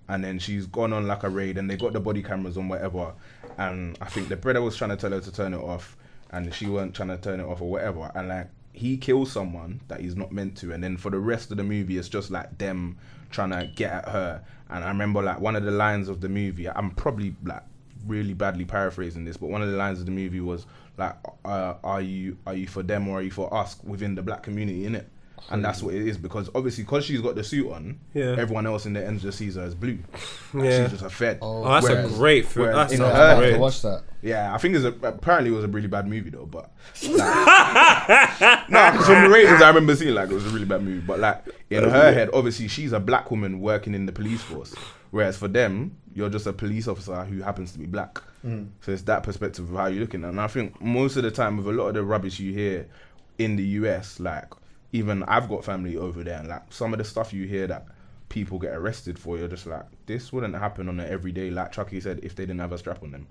[SPEAKER 8] and then she's gone on like a raid and they got the body cameras on whatever, and I think the brother was trying to tell her to turn it off, and she weren't trying to turn it off or whatever, and like he kills someone that he's not meant to, and then for the rest of the movie it's just like them trying to get at her. And I remember like one of the lines of the movie, I'm probably like really badly paraphrasing this, but one of the lines of the movie was like, are you for them or are you for us within the black community, innit? And that's what it is, because obviously, because she's got the suit on, everyone else in the end just sees her as blue.
[SPEAKER 5] Yeah.
[SPEAKER 8] She's just a Fed.
[SPEAKER 5] Oh, that's a great film. That's
[SPEAKER 8] in
[SPEAKER 5] a
[SPEAKER 8] her
[SPEAKER 5] great.
[SPEAKER 8] head,
[SPEAKER 4] Watch that.
[SPEAKER 8] Yeah, I think apparently it was a really bad movie though, but no, because from the ratings I remember seeing like it was a really bad movie, but like in her head, obviously she's a black woman working in the police force, whereas for them, you're just a police officer who happens to be black. So it's that perspective of how you're looking at it. And I think most of the time with a lot of the rubbish you hear in the US, like even I've got family over there, and like some of the stuff you hear that people get arrested for, you're just like, this wouldn't happen on an everyday, like Chucky said, if they didn't have a strap on them.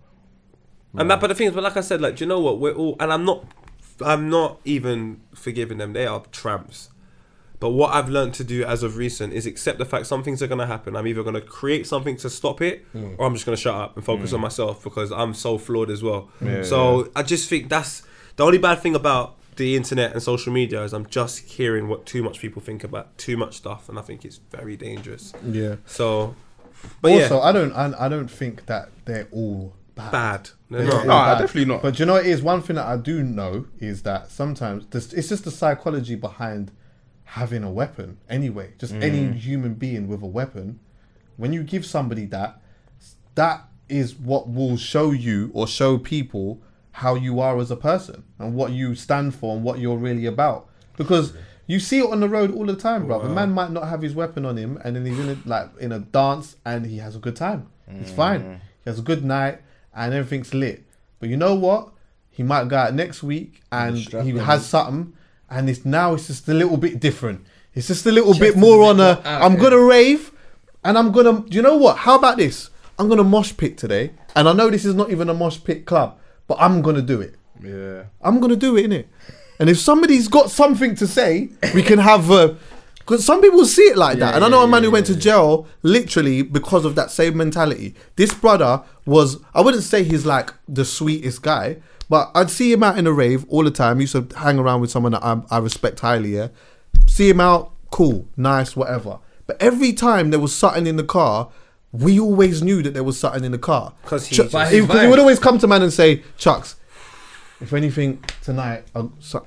[SPEAKER 5] And that, but the thing is, but like I said, like, do you know what? We're all, and I'm not even forgiving them. They are tramps. But what I've learned to do as of recent is accept the fact some things are going to happen. I'm either going to create something to stop it, or I'm just going to shut up and focus on myself, because I'm so flawed as well. So I just think that's the only bad thing about the internet and social media is I'm just hearing what too much people think about too much stuff, and I think it's very dangerous.
[SPEAKER 1] Yeah.
[SPEAKER 5] So, but
[SPEAKER 1] also, I don't think that they're all bad.
[SPEAKER 5] They're not.
[SPEAKER 8] No, definitely not.
[SPEAKER 1] But you know, it is one thing that I do know is that sometimes it's just the psychology behind having a weapon. Anyway, just any human being with a weapon, when you give somebody that is what will show you or show people how you are as a person and what you stand for and what you're really about. Because you see it on the road all the time, bro. A man might not have his weapon on him, and then he's in a dance and he has a good time. It's fine. He has a good night and everything's lit. But you know what? He might go out next week and he has something, and it's just a little bit different. It's just a little bit more on a, I'm going to rave, and I'm going to, you know what? How about this? I'm going to mosh pit today. And I know this is not even a mosh pit club, but I'm going to do it.
[SPEAKER 8] Yeah.
[SPEAKER 1] I'm going to do it, innit? And if somebody's got something to say, we can have because some people see it like that. And I know a man who went to jail literally because of that same mentality. This brother was, I wouldn't say he's like the sweetest guy, but I'd see him out in a rave all the time. He used to hang around with someone that I respect highly, yeah? See him out, cool, nice, whatever. But every time there was something in the car, we always knew that there was something in the car. Because he would always come to man and say, Chucks, if anything tonight,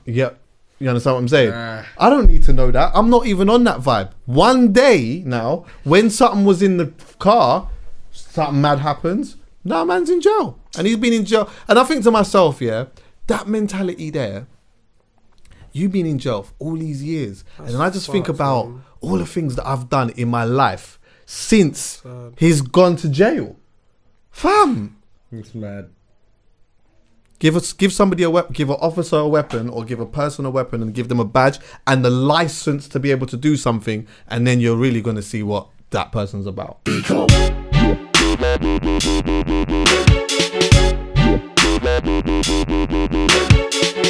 [SPEAKER 1] yeah, you understand what I'm saying? I don't need to know that. I'm not even on that vibe. One day now, when something was in the car, something mad happens, now man's in jail. And he's been in jail. And I think to myself, yeah, that mentality there, you've been in jail for all these years. And then I just think about all the things that I've done in my life since he's gone to jail. Fam.
[SPEAKER 4] It's mad.
[SPEAKER 1] Give somebody a weapon, give an officer a weapon, or give a person a weapon and give them a badge and the license to be able to do something, and then you're really going to see what that person's about.